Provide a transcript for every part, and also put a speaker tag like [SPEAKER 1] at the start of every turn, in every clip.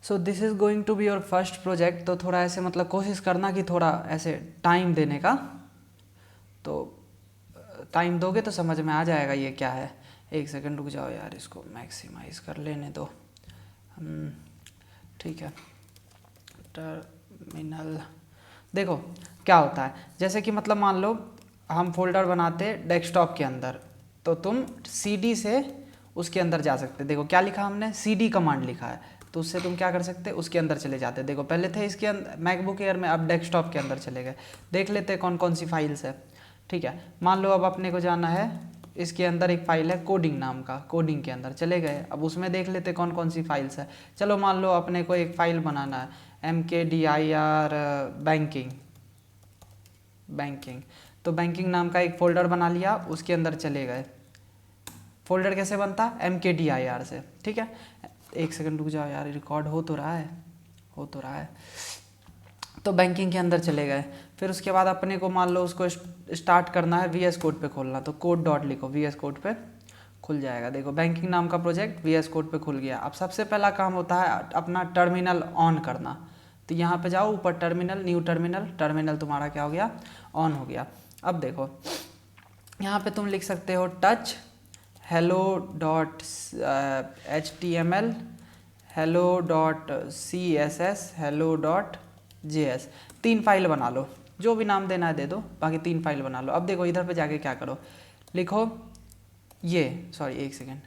[SPEAKER 1] So this is going to be your first project, तो थोड़ा ऐसे मतलब कोशिश करना कि थोड़ा ऐसे टाइम देने का, तो टाइम दोगे तो समझ में आ जाएगा ये क्या है। एक सेकंड रुक जाओ यार, इसको मैक्सिमाइज कर लेने दो। ठीक है, टर्मिनल। देखो क्या होता है, जैसे कि मतलब मान लो हम फोल्डर बनाते डेस्कटॉप के अंदर, तो तुम CD से उसके अंदर जा सकते। देखो क्या लिखा हमने, CD कमांड लिखा है, तो उससे तुम क्या कर सकते, उसके अंदर चले जाते। देखो पहले थे इसके अंदर मैकबुक एयर में, अब डेस्कटॉप के अंदर चले गए। देख लेते कौन कौन सी फाइल्स है। ठीक है, मान लो अब अपने को जाना है, इसके अंदर एक फाइल है कोडिंग नाम का, कोडिंग के अंदर चले गए। अब उसमें देख लेते कौन कौन सी फाइल्स है। चलो मान लो अपने को एक फ़ाइल बनाना है MKDIR बैंकिंग, बैंकिंग, तो बैंकिंग नाम का एक फ़ोल्डर बना लिया, उसके अंदर चले गए। फ़ोल्डर कैसे बनता, MKDIR से। ठीक है, एक सेकंड रुक जाओ यार, रिकॉर्ड हो तो रहा है, हो तो रहा है। तो बैंकिंग के अंदर चले गए, फिर उसके बाद अपने को मान लो उसको स्टार्ट करना है VS कोड पे खोलना, तो कोड डॉट लिखो, VS कोड पे खुल जाएगा। देखो बैंकिंग नाम का प्रोजेक्ट VS कोड पे खुल गया। अब सबसे पहला काम होता है अपना टर्मिनल ऑन करना, तो यहाँ पे जाओ ऊपर टर्मिनल, न्यू टर्मिनल, टर्मिनल तुम्हारा क्या हो गया, ऑन हो गया। अब देखो यहाँ पे तुम लिख सकते हो touch hello.html, hello.css, hello.js, 3 file बना लो, जो भी नाम देना है दे दो, बाकी 3 फाइल बना लो। अब देखो इधर पे जाके क्या करो, लिखो ये, सॉरी एक सेकेंड,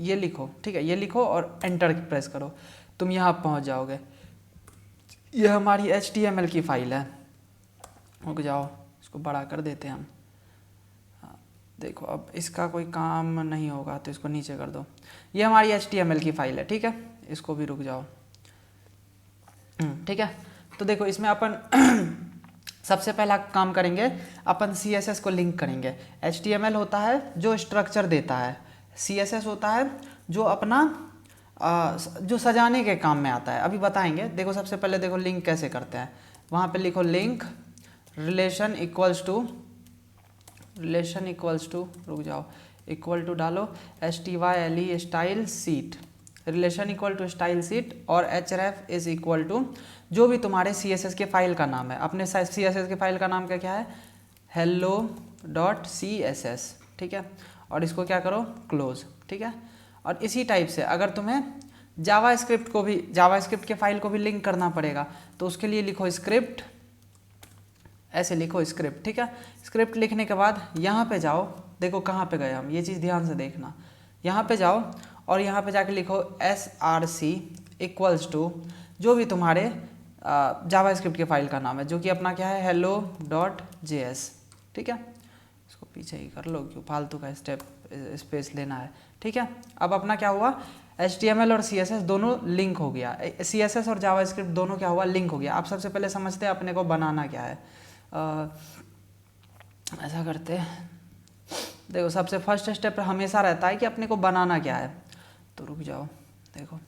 [SPEAKER 1] ये लिखो। ठीक है, ये लिखो और एंटर प्रेस करो, तुम यहाँ पहुँच जाओगे। ये हमारी HTML की फ़ाइल है। रुक जाओ, इसको बड़ा कर देते हैं हम। देखो अब इसका कोई काम नहीं होगा तो इसको नीचे कर दो। ये हमारी HTML की फ़ाइल है। ठीक है, इसको भी रुक जाओ। ठीक है, तो देखो इसमें अपन सबसे पहला काम करेंगे, अपन CSS को लिंक करेंगे। HTML होता है जो स्ट्रक्चर देता है, CSS होता है जो अपना जो सजाने के काम में आता है। अभी बताएंगे। देखो सबसे पहले देखो लिंक कैसे करते हैं, वहाँ पे लिखो लिंक रिलेशन इक्वल्स टू, रुक जाओ, इक्वल टू डालो STYLE style sheet, relation equal to style sheet, और href इज इक्वल टू जो भी तुम्हारे CSS के फाइल का नाम है। अपने CSS के फाइल का नाम क्या है, hello.css। ठीक है, और इसको क्या करो, क्लोज। ठीक है, और इसी टाइप से अगर तुम्हें जावास्क्रिप्ट के फाइल को भी लिंक करना पड़ेगा, तो उसके लिए लिखो स्क्रिप्ट, ऐसे लिखो स्क्रिप्ट। ठीक है, स्क्रिप्ट लिखने के बाद यहाँ पे जाओ, देखो कहाँ पे गए हम, ये चीज़ ध्यान से देखना। यहाँ पे जाओ और यहाँ पे जाके लिखो src इक्वल्स टू जो भी तुम्हारे जावास्क्रिप्ट के फाइल का नाम है, जो कि अपना क्या है, hello.js। ठीक है, इसको पीछे ही कर लो, क्यों फालतू का स्पेस लेना है। ठीक है, अब अपना क्या हुआ, HTML और CSS दोनों लिंक हो गया, CSS और जावास्क्रिप्ट दोनों क्या हुआ, लिंक हो गया। अब सबसे पहले समझते हैं अपने को बनाना क्या है। ऐसा करते हैं, देखो सबसे फर्स्ट स्टेप हमेशा रहता है कि अपने को बनाना क्या है। तो रुक जाओ, देखो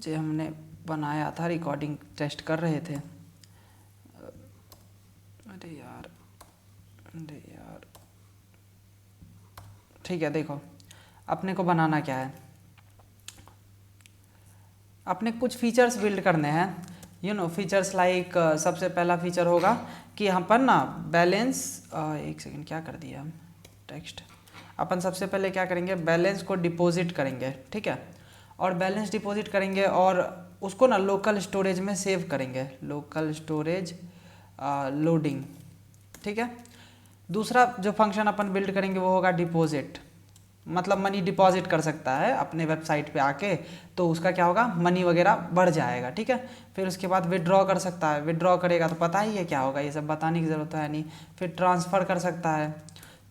[SPEAKER 1] जो हमने बनाया था, रिकॉर्डिंग टेस्ट कर रहे थे। अरे यार, ठीक है, देखो अपने को बनाना क्या है, अपने कुछ फीचर्स बिल्ड करने हैं। फीचर्स लाइक सबसे पहला फीचर होगा कि हम पर ना बैलेंस, एक सेकंड क्या कर दिया हम, टेक्स्ट। अपन सबसे पहले क्या करेंगे, बैलेंस को डिपॉजिट करेंगे। ठीक है, और बैलेंस डिपॉजिट करेंगे और उसको ना लोकल स्टोरेज में सेव करेंगे, लोकल स्टोरेज लोडिंग। ठीक है, दूसरा जो फंक्शन अपन बिल्ड करेंगे वो होगा डिपॉजिट, मतलब मनी डिपॉजिट कर सकता है अपने वेबसाइट पे आके, तो उसका क्या होगा, मनी वगैरह बढ़ जाएगा। ठीक है, फिर उसके बाद विड्रॉ कर सकता है, विड्रॉ करेगा तो पता ही है क्या होगा, ये सब बताने की ज़रूरत है नहीं। फिर ट्रांसफ़र कर सकता है,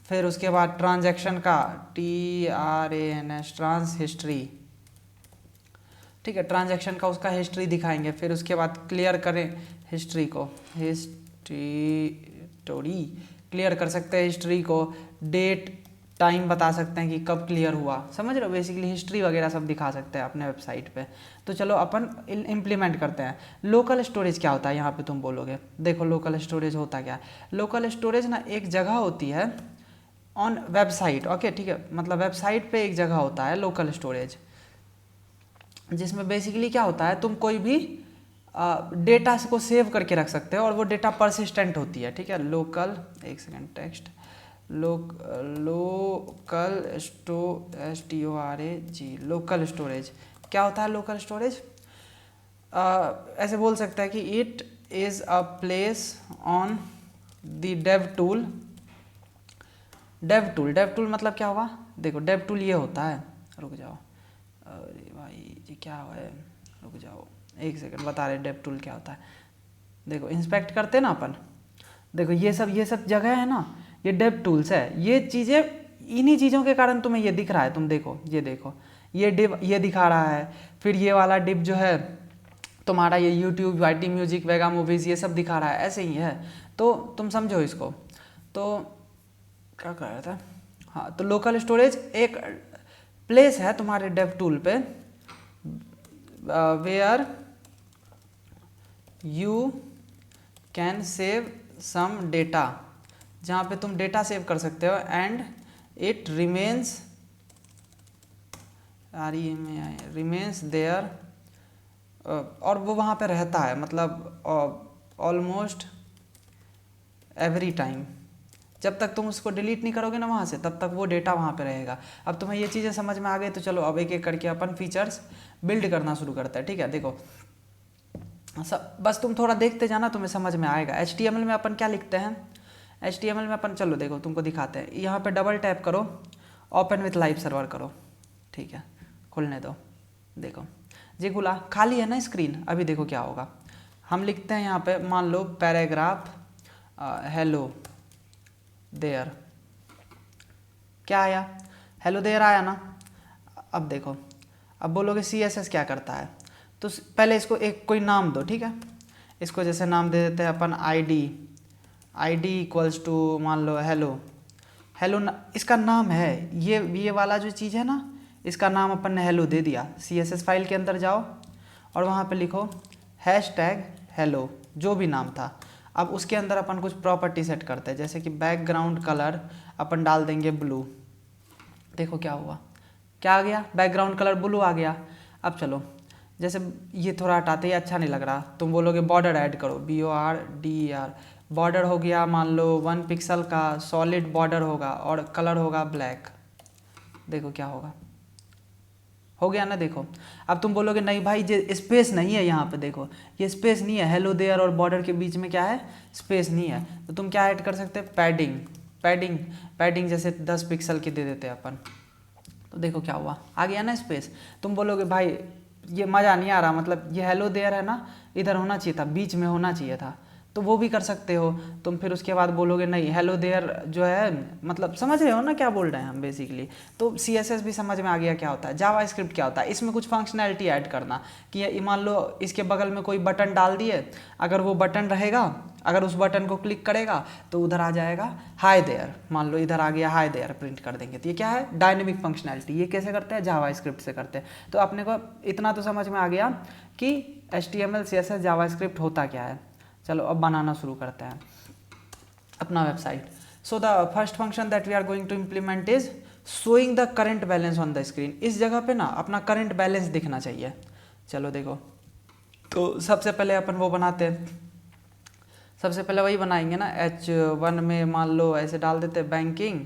[SPEAKER 1] फिर उसके बाद ट्रांजैक्शन का TRANS ट्रांस हिस्ट्री। ठीक है, ट्रांजैक्शन का उसका हिस्ट्री दिखाएंगे। फिर उसके बाद क्लियर करें हिस्ट्री को, हिस्ट्री क्लियर कर सकते हैं, हिस्ट्री को डेट टाइम बता सकते हैं कि कब क्लियर हुआ, समझ रहे हो, बेसिकली हिस्ट्री वगैरह सब दिखा सकते हैं अपने वेबसाइट पे। तो चलो अपन इम्प्लीमेंट करते हैं। लोकल स्टोरेज क्या होता है, यहाँ पे तुम बोलोगे, देखो लोकल स्टोरेज होता क्या है। लोकल स्टोरेज ना एक जगह होती है ऑन वेबसाइट। ओके ठीक है, मतलब वेबसाइट पे एक जगह होता है लोकल स्टोरेज। जिसमें बेसिकली क्या होता है, तुम कोई भी डेटा को सेव करके रख सकते हो और वो डेटा परसिस्टेंट होती है, ठीक है। लोकल, एक second, text local local storage क्या होता है? लोकल स्टोरेज ऐसे बोल सकता है कि it is a place on the dev tool मतलब क्या हुआ? देखो डेव टूल ये होता है, रुक जाओ, अरे भाई ये क्या है, रुक जाओ एक सेकंड, बता रहे डेव टूल क्या होता है। देखो इंस्पेक्ट करते ना अपन, देखो ये सब जगह है ना, ये डेव टूल्स है। ये चीज़ें, इन्हीं चीज़ों के कारण तुम्हें ये दिख रहा है। तुम देखो, ये देखो, ये डिव ये दिखा रहा है, फिर ये वाला डिव जो है तुम्हारा ये यूट्यूब, YT म्यूजिक, वेगा मूवीज़, ये सब दिखा रहा है, ऐसे ही है। तो तुम समझो इसको। तो क्या कह रहा था, हाँ, तो लोकल स्टोरेज एक प्लेस है तुम्हारे डेव टूल पे where you can save some data, जहाँ पे तुम डेटा सेव कर सकते हो, एंड इट रिमेन्स देयर, और वो वहाँ पे रहता है, मतलब ऑलमोस्ट एवरी टाइम। जब तक तुम उसको डिलीट नहीं करोगे ना वहाँ से, तब तक वो डेटा वहाँ पे रहेगा। अब तुम्हें ये चीज़ें समझ में आ गई, तो चलो अब एक एक करके अपन फीचर्स बिल्ड करना शुरू करते हैं, ठीक है। देखो बस तुम थोड़ा देखते जाना, तुम्हें समझ में आएगा। HTML में अपन क्या लिखते हैं? HTML में अपन, चलो देखो तुमको दिखाते हैं। यहाँ पे डबल टैप करो, ओपन विथ लाइव सर्वर करो, ठीक है, खुलने दो। देखो जी खुला, खाली है ना स्क्रीन। अभी देखो क्या होगा, हम लिखते हैं यहाँ पे, मान लो पैराग्राफ हेलो देयर, क्या आया? हेलो देयर आया ना। अब देखो, अब बोलोगे CSS क्या करता है, तो पहले इसको एक कोई नाम दो, ठीक है। इसको जैसे नाम दे देते हैं अपन ID इक्वल्स टू, मान लो हेलो इसका नाम है, ये वाला जो चीज़ है ना, इसका नाम अपन ने हेलो दे दिया। CSS फाइल के अंदर जाओ और वहाँ पे लिखो #hello, जो भी नाम था। अब उसके अंदर अपन कुछ प्रॉपर्टी सेट करते हैं, जैसे कि बैकग्राउंड कलर अपन डाल देंगे ब्लू। देखो क्या हुआ, क्या आ गया? बैकग्राउंड कलर ब्लू आ गया। अब चलो, जैसे ये थोड़ा हटाते ही अच्छा नहीं लग रहा, तुम बोलोगे बॉर्डर ऐड करो, BORDER, बॉर्डर हो गया मान लो 1 पिक्सल का सॉलिड बॉर्डर होगा और कलर होगा ब्लैक। देखो क्या होगा, हो गया ना। देखो अब तुम बोलोगे नहीं भाई ये स्पेस नहीं है, यहाँ पे देखो ये स्पेस नहीं है, हेलो देयर और बॉर्डर के बीच में क्या है? स्पेस नहीं है। तो तुम क्या ऐड कर सकते हैं? पैडिंग जैसे 10 पिक्सल की दे देते हैं अपन। तो देखो क्या हुआ, आ गया ना स्पेस। तुम बोलोगे भाई ये मज़ा नहीं आ रहा, मतलब ये हेलो देयर है ना, इधर होना चाहिए था, बीच में होना चाहिए था, तो वो भी कर सकते हो तुम। फिर उसके बाद बोलोगे नहीं हेलो देयर जो है, मतलब समझ रहे हो ना क्या बोल रहे हैं हम बेसिकली। तो CSS भी समझ में आ गया क्या होता है। जावास्क्रिप्ट क्या होता है, इसमें कुछ फंक्शनैलिटी ऐड करना कि मान लो इसके बगल में कोई बटन डाल दिए, अगर वो बटन रहेगा, अगर उस बटन को क्लिक करेगा तो उधर आ जाएगा हाय देयर, मान लो इधर आ गया हाय देयर, प्रिंट कर देंगे। तो ये क्या है? Dynamic functionality. ये कैसे करते हैं? जावास्क्रिप्ट से करते हैं। तो अपने को इतना तो समझ में आ गया कि HTML CSS जावास्क्रिप्ट होता क्या है। चलो अब बनाना शुरू करते हैं अपना website. So the first function that we are going to implement is showing the current balance on the screen. इस जगह पे ना अपना करंट बैलेंस दिखना चाहिए। चलो देखो, तो सबसे पहले अपन वो बनाते हैं, सबसे पहले वही बनाएंगे ना, H1 में मान लो ऐसे डाल देते बैंकिंग।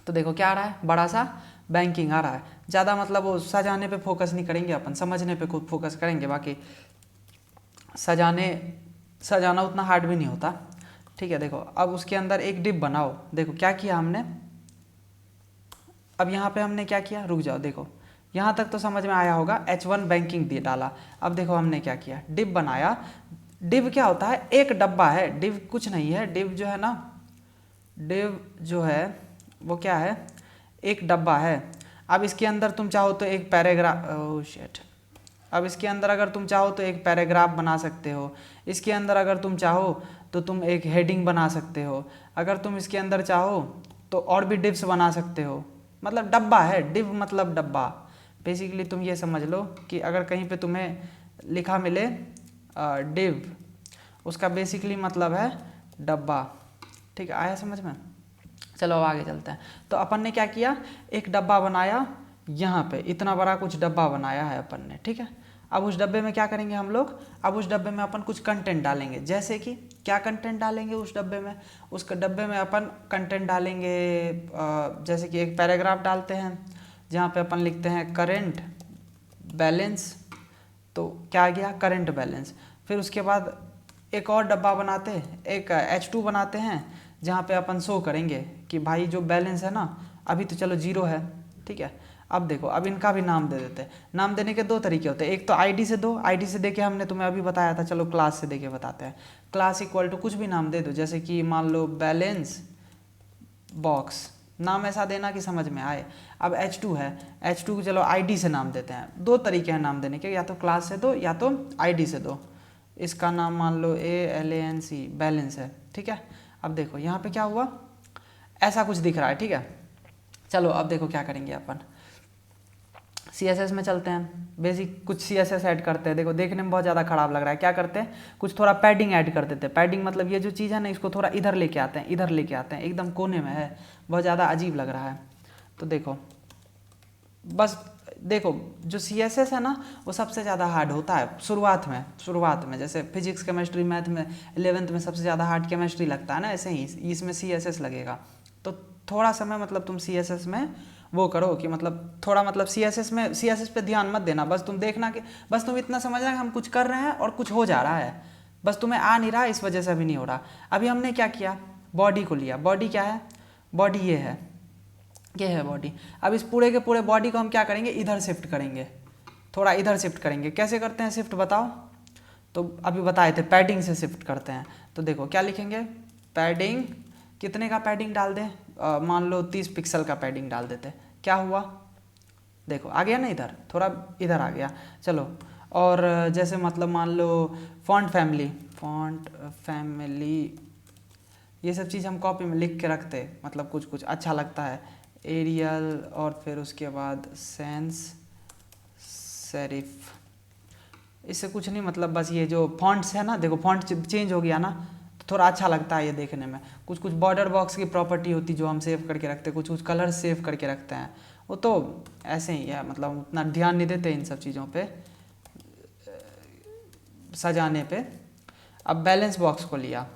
[SPEAKER 1] तो देखो क्या आ रहा है, बड़ा सा बैंकिंग आ रहा है। ज़्यादा मतलब वो सजाने पे फोकस नहीं करेंगे अपन, समझने पे खूब फोकस करेंगे। बाकी सजाना उतना हार्ड भी नहीं होता, ठीक है। देखो अब उसके अंदर एक डिप बनाओ। देखो क्या किया हमने, अब यहाँ पे हमने क्या किया, रुक जाओ, देखो यहाँ तक तो समझ में आया होगा। H1 बैंकिंग दिए डाला। अब देखो हमने क्या किया, डिप बनाया। डिव क्या होता है? एक डब्बा है। डिव कुछ नहीं है, डिव जो है ना, डिव जो है वो क्या है? एक डब्बा है। अब इसके अंदर तुम चाहो तो एक पैराग्राफ, ओह शिट, अब इसके अंदर अगर तुम चाहो तो एक पैराग्राफ बना सकते हो। इसके अंदर अगर तुम चाहो तो तुम एक हेडिंग बना सकते हो। अगर तुम इसके अंदर चाहो तो और भी डिव्स बना सकते हो। मतलब डब्बा है, डिव मतलब डब्बा। बेसिकली तुम ये समझ लो कि अगर कहीं पे तुम्हें लिखा मिले डिव, उसका बेसिकली मतलब है डब्बा। ठीक है, आया समझ में? चलो अब आगे चलते हैं। तो अपन ने क्या किया, एक डब्बा बनाया यहाँ पे इतना बड़ा कुछ डब्बा बनाया है अपन ने, ठीक है। अब उस डब्बे में क्या करेंगे हम लोग, अब उस डब्बे में अपन कुछ कंटेंट डालेंगे, जैसे कि क्या कंटेंट डालेंगे उस डब्बे में, उस डब्बे में अपन कंटेंट डालेंगे जैसे कि एक पैराग्राफ डालते हैं जहाँ पे अपन लिखते हैं करेंट बैलेंस, तो क्या आ गया करंट बैलेंस। फिर उसके बाद एक और डब्बा बनाते हैं, एक H2 बनाते हैं जहाँ पे अपन शो करेंगे कि भाई जो बैलेंस है ना अभी तो चलो 0 है, ठीक है। अब देखो, अब इनका भी नाम दे देते हैं। नाम देने के 2 तरीके होते हैं, एक तो आईडी से दो, आईडी से दे के हमने तुम्हें अभी बताया था, चलो क्लास से दे के बताते हैं। क्लास इक्वल टू कुछ भी नाम दे दो, जैसे कि मान लो बैलेंस बॉक्स, नाम ऐसा देना कि समझ में आए। अब H2 है, H2 को चलो आईडी से नाम देते हैं। 2 तरीके हैं नाम देने के, या तो क्लास से दो या तो आईडी से दो। इसका नाम मान लो ALANC बैलेंस है, ठीक है। अब देखो यहाँ पे क्या हुआ, ऐसा कुछ दिख रहा है, ठीक है। चलो अब देखो क्या करेंगे अपन, CSS में चलते हैं, बेसिक कुछ CSS ऐड करते हैं। देखो देखने में बहुत ज़्यादा ख़राब लग रहा है, क्या करते हैं कुछ थोड़ा पैडिंग ऐड कर देते हैं। पैडिंग मतलब ये जो चीज़ है ना इसको थोड़ा इधर लेके आते हैं, इधर लेके आते हैं, एकदम कोने में है, बहुत ज़्यादा अजीब लग रहा है। तो देखो बस देखो जो CSS है ना वो सबसे ज़्यादा हार्ड होता है शुरुआत में जैसे फिजिक्स केमिस्ट्री मैथ में 11th में सबसे ज़्यादा हार्ड केमिस्ट्री लगता है ना, ऐसे ही इसमें CSS लगेगा। तो थोड़ा समय मतलब तुम CSS में वो करो कि मतलब थोड़ा मतलब CSS पे ध्यान मत देना, बस तुम देखना कि बस तुम इतना समझना कि हम कुछ कर रहे हैं और कुछ हो जा रहा है, बस तुम्हें आ नहीं रहा इस वजह से अभी नहीं हो रहा। अभी हमने क्या किया, बॉडी को लिया। बॉडी क्या है, बॉडी ये है बॉडी। अब इस पूरे के पूरे बॉडी को हम क्या करेंगे, इधर शिफ्ट करेंगे, थोड़ा इधर शिफ्ट करेंगे। कैसे करते हैं शिफ्ट बताओ, तो अभी बताए थे पैडिंग से शिफ्ट करते हैं। तो देखो क्या लिखेंगे, पैडिंग, कितने का पैडिंग डाल दें, मान लो 30 पिक्सल का पैडिंग डाल देते। क्या हुआ, देखो आ गया ना इधर, थोड़ा इधर आ गया। चलो और जैसे मतलब मान लो फॉन्ट फैमिली ये सब चीज़ हम कॉपी में लिख के रखते, मतलब कुछ अच्छा लगता है, एरियल और फिर उसके बाद सेंस सेरिफ, इससे कुछ नहीं, मतलब बस ये जो फॉन्ट्स है ना, देखो फॉन्ट चेंज हो गया ना तो थोड़ा अच्छा लगता है ये देखने में। कुछ बॉर्डर बॉक्स की प्रॉपर्टी होती जो हम सेव करके रखते, कुछ कलर सेव करके रखते हैं, वो तो ऐसे ही है, मतलब उतना ध्यान नहीं देते इन सब चीज़ों पे सजाने पे। अब बैलेंस बॉक्स को लिया,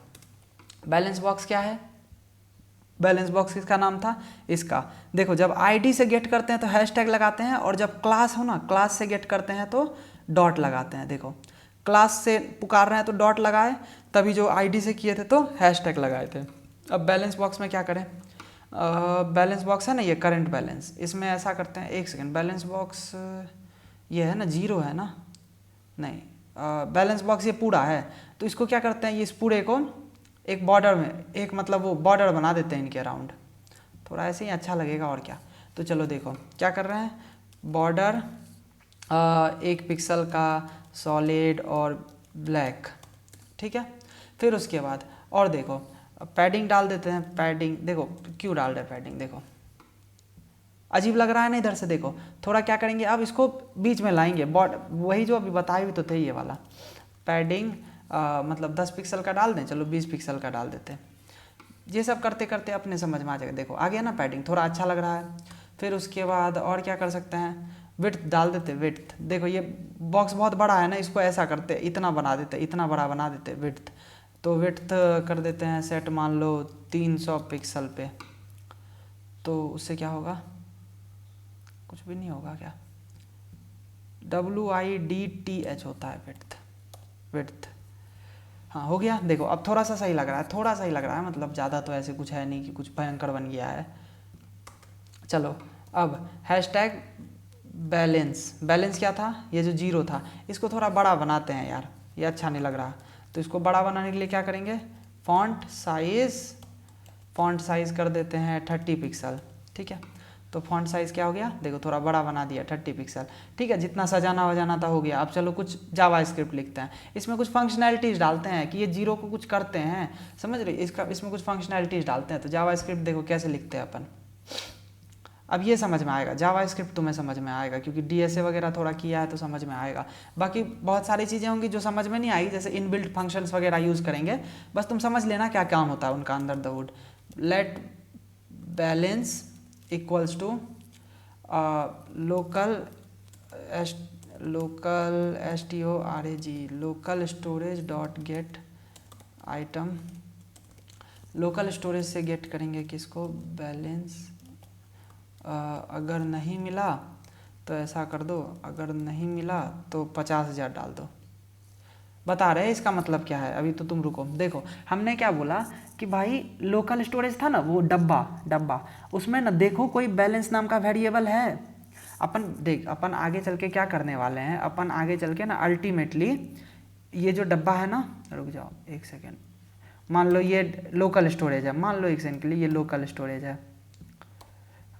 [SPEAKER 1] बैलेंस बॉक्स क्या है, बैलेंस बॉक्स किसका नाम था, इसका। देखो जब आईडी से गेट करते हैं तो हैशटैग लगाते हैं, और जब क्लास हो ना, क्लास से गेट करते हैं तो डॉट लगाते हैं। देखो क्लास से पुकार रहे हैं तो डॉट लगाए, तभी जो आईडी से किए थे तो हैशटैग लगाए थे। अब बैलेंस बॉक्स में क्या करें, बैलेंस बॉक्स है ना ये करंट बैलेंस, इसमें ऐसा करते हैं, एक सेकेंड, बैलेंस बॉक्स ये है ना 0 है ना, नहीं बैलेंस बॉक्स ये पूरा है, तो इसको क्या करते हैं, ये इस पूरे को एक बॉर्डर में, एक मतलब वो बॉर्डर बना देते हैं इनके अराउंड, थोड़ा ऐसे ही अच्छा लगेगा और क्या। तो चलो देखो क्या कर रहे हैं, बॉर्डर 1 पिक्सल का सॉलिड और ब्लैक, ठीक है। फिर उसके बाद और देखो पैडिंग डाल देते हैं, पैडिंग देखो क्यों डाल रहे हैं पैडिंग, देखो अजीब लग रहा है ना इधर से। देखो थोड़ा क्या करेंगे, अब इसको बीच में लाएंगे, वही जो अभी बताए हुए तो थे ये वाला पैडिंग, मतलब 10 पिक्सल का डाल दें, चलो 20 पिक्सल का डाल देते हैं। ये सब करते करते अपने समझ में आ जाएगा। देखो आ गया ना पैडिंग, थोड़ा अच्छा लग रहा है। फिर उसके बाद और क्या कर सकते हैं, विड्थ डाल देते, विड्थ देखो ये बॉक्स बहुत बड़ा है ना, इसको ऐसा करते इतना बना देते, इतना बड़ा बना देते विड्थ, तो विड्थ कर देते हैं सेट मान लो 300 पिक्सल पे, तो उससे क्या होगा, कुछ भी नहीं होगा क्या, WIDTH होता है विड्थ, हाँ हो गया। देखो अब थोड़ा सा सही लग रहा है, थोड़ा सा ही लग रहा है, मतलब ज़्यादा तो ऐसे कुछ है नहीं कि कुछ भयंकर बन गया है। चलो अब हैशटैग बैलेंस क्या था, ये जो 0 था, इसको थोड़ा बड़ा बनाते हैं यार, ये अच्छा नहीं लग रहा, तो इसको बड़ा बनाने के लिए क्या करेंगे, फॉन्ट साइज़ कर देते हैं 30 पिक्सल, ठीक है। तो फॉन्ट साइज़ क्या हो गया, देखो थोड़ा बड़ा बना दिया 30 पिक्सल, ठीक है। जितना सजाना वजाना था हो गया। अब चलो कुछ जावास्क्रिप्ट लिखते हैं, इसमें कुछ फंक्शनैलिटीज़ डालते हैं कि ये 0 को कुछ करते हैं, समझ रहे, इसमें कुछ फंक्शनैलिटीज़ डालते हैं। तो जावास्क्रिप्ट देखो कैसे लिखते हैं अपन, अब ये समझ में आएगा, जावास्क्रिप्ट तुम्हें समझ में आएगा क्योंकि DSA वगैरह थोड़ा किया है तो समझ में आएगा। बाकी बहुत सारी चीज़ें होंगी जो समझ में नहीं आई, जैसे इनबिल्ट फंक्शंस वगैरह यूज़ करेंगे, बस तुम समझ लेना क्या काम होता है उनका अंदर the hood. Let balance equals to local STORAG local storage dot get item, local storage से गेट करेंगे किसको, बैलेंस। अगर नहीं मिला तो ऐसा कर दो, अगर नहीं मिला तो 50,000 डाल दो। बता रहे हैं इसका मतलब क्या है। अभी तो तुम रुको, देखो हमने क्या बोला कि भाई लोकल स्टोरेज था ना वो डब्बा उसमें ना देखो कोई बैलेंस नाम का वेरिएबल है। अपन आगे चल के क्या करने वाले हैं, अपन आगे चल के ना अल्टीमेटली ये जो डब्बा है ना, रुक जाओ एक सेकेंड, मान लो ये लोकल स्टोरेज है, मान लो एक सेकेंड के लिए ये लोकल स्टोरेज है,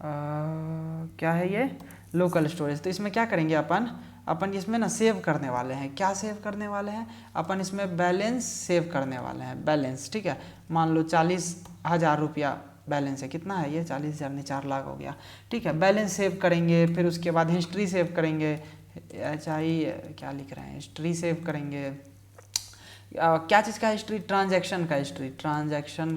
[SPEAKER 1] क्या है ये लोकल स्टोरेज। तो इसमें क्या करेंगे अपन इसमें ना सेव करने वाले हैं। क्या सेव करने वाले हैं अपन, इसमें बैलेंस सेव करने वाले हैं, बैलेंस। ठीक है, मान लो 40,000 रुपया बैलेंस है। कितना है ये, 40,000 नहीं 4 लाख हो गया। ठीक है, बैलेंस सेव करेंगे, फिर उसके बाद हिस्ट्री सेव करेंगे, क्या लिख रहे हैं, हिस्ट्री सेव करेंगे। क्या चीज़ का हिस्ट्री, ट्रांजैक्शन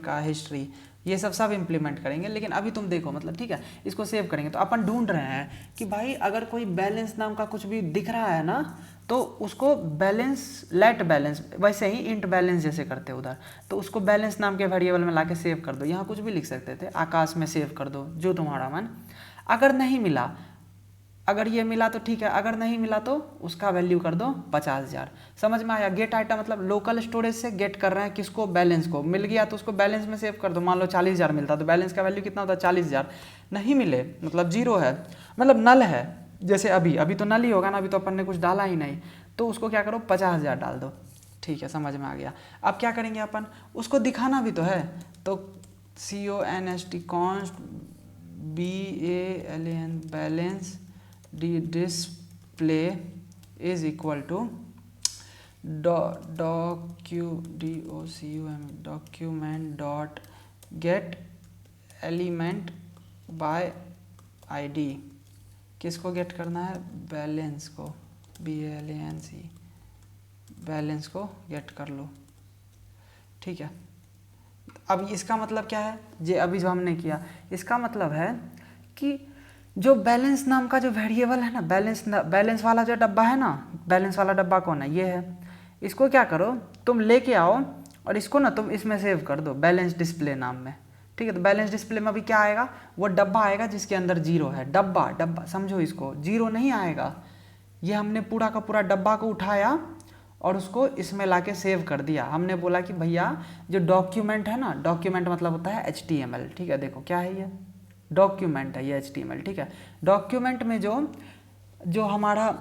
[SPEAKER 1] का हिस्ट्री, ये सब इम्प्लीमेंट करेंगे। लेकिन अभी तुम देखो मतलब, ठीक है, इसको सेव करेंगे तो अपन ढूंढ रहे हैं कि भाई अगर कोई बैलेंस नाम का कुछ भी दिख रहा है ना तो उसको बैलेंस, लेट बैलेंस, वैसे ही इंट बैलेंस जैसे करते हैं उधर, तो उसको बैलेंस नाम के वेरिएबल में लाके सेव कर दो। यहाँ कुछ भी लिख सकते थे, आकाश में सेव कर दो, जो तुम्हारा मन। अगर नहीं मिला, अगर ये मिला तो ठीक है, अगर नहीं मिला तो उसका वैल्यू कर दो 50,000। समझ में आया। गेट आइटम मतलब लोकल स्टोरेज से गेट कर रहे हैं किसको, बैलेंस को। मिल गया तो उसको बैलेंस में सेव कर दो। मान लो 40,000 मिलता तो बैलेंस का वैल्यू कितना होता, 40,000। नहीं मिले मतलब जीरो है, मतलब नल है। जैसे अभी तो नल ही होगा ना, अभी तो अपन ने कुछ डाला ही नहीं, तो उसको क्या करो 50,000 डाल दो। ठीक है, समझ में आ गया। अब क्या करेंगे अपन, उसको दिखाना भी तो है, तो CONST const BALAN balance display is equal to document dot get element by ID। किसको गेट करना है, बैलेंस को, BALANC, बैलेंस को गेट कर लो। ठीक है, अब इसका मतलब क्या है, ये अभी जो हमने किया, इसका मतलब है कि जो बैलेंस नाम का जो वेरिएबल है ना, बैलेंस वाला जो डब्बा है ना, बैलेंस वाला डब्बा कौन है, ये है। इसको क्या करो, तुम लेके आओ और इसको ना तुम इसमें सेव कर दो, बैलेंस डिस्प्ले नाम में। ठीक है, तो बैलेंस डिस्प्ले में अभी क्या आएगा, वो डब्बा आएगा जिसके अंदर जीरो है। डब्बा समझो इसको, जीरो नहीं आएगा। ये हमने पूरा का पूरा डब्बा को उठाया और उसको इसमें लाके सेव कर दिया। हमने बोला कि भैया जो डॉक्यूमेंट है ना, डॉक्यूमेंट मतलब होता है HTML। ठीक है, देखो क्या है ये, डॉक्यूमेंट है ये HTML। ठीक है, डॉक्यूमेंट में जो हमारा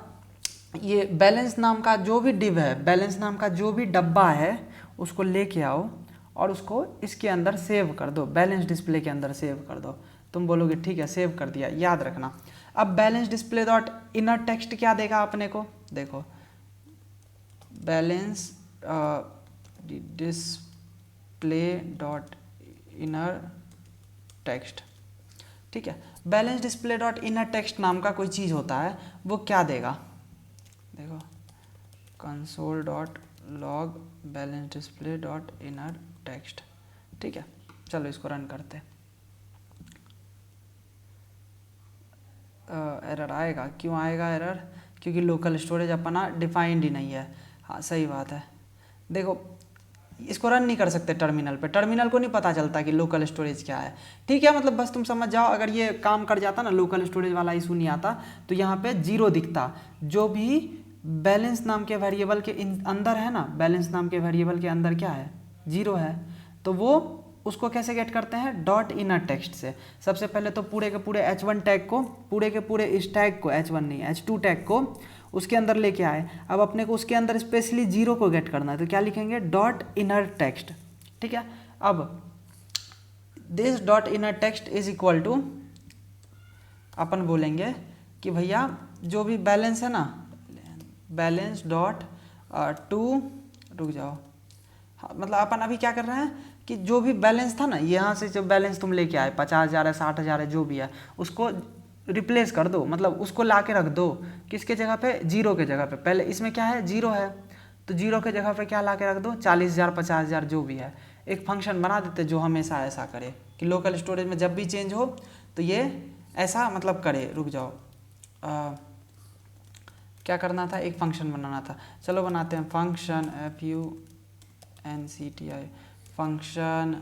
[SPEAKER 1] ये बैलेंस नाम का जो भी डिव है, बैलेंस नाम का जो भी डब्बा है, उसको लेके आओ और उसको इसके अंदर सेव कर दो, बैलेंस डिस्प्ले के अंदर सेव कर दो। तुम बोलोगे ठीक है सेव कर दिया, याद रखना। अब balance display dot inner text क्या देगा अपने को, देखो balance display dot inner text. ठीक है, balance display dot inner text नाम का कोई चीज़ होता है, वो क्या देगा, देखो console dot log balance display dot inner text. ठीक है, चलो इसको रन करते हैं। एरर आएगा, क्यों आएगा एरर, क्योंकि लोकल स्टोरेज अपना डिफाइंड ही नहीं है। हाँ सही बात है, देखो इसको रन नहीं कर सकते टर्मिनल पे, टर्मिनल को नहीं पता चलता कि लोकल स्टोरेज क्या है। ठीक है, मतलब बस तुम समझ जाओ, अगर ये काम कर जाता ना, लोकल स्टोरेज वाला इशू नहीं आता, तो यहाँ पे जीरो दिखता। जो भी बैलेंस नाम के वेरिएबल के अंदर है ना, बैलेंस नाम के वेरिएबल के अंदर क्या है, जीरो है, तो वो उसको कैसे गेट करते हैं, डॉट इनर टेक्स्ट से। सबसे पहले तो पूरे के पूरे H1 टैग को, पूरे के पूरे इस टैग को, H1 नहीं H2 टैग को उसके अंदर लेके आए। अब अपने को उसके अंदर स्पेशली जीरो को गेट करना है, तो क्या लिखेंगे, डॉट इनर टेक्स्ट। ठीक है, अब this dot inner text is equal to, अपन बोलेंगे कि भैया जो भी बैलेंस है ना, बैलेंस डॉट टू, रुक जाओ, हाँ मतलब अपन अभी क्या कर रहे हैं कि जो भी बैलेंस था ना, यहाँ से जो बैलेंस तुम लेके आए 50,000 है 60,000 है जो भी है, उसको रिप्लेस कर दो, मतलब उसको ला के रख दो किसके जगह पे, जीरो के जगह पे। पहले इसमें क्या है, जीरो है, तो जीरो के जगह पे क्या ला के रख दो, 40,000 50,000 जो भी है। एक फंक्शन बना देते जो हमेशा ऐसा करे कि लोकल स्टोरेज में जब भी चेंज हो तो ये ऐसा मतलब करे। रुक जाओ, क्या करना था, एक फंक्शन बनाना था। चलो बनाते हैं function FUNCTI function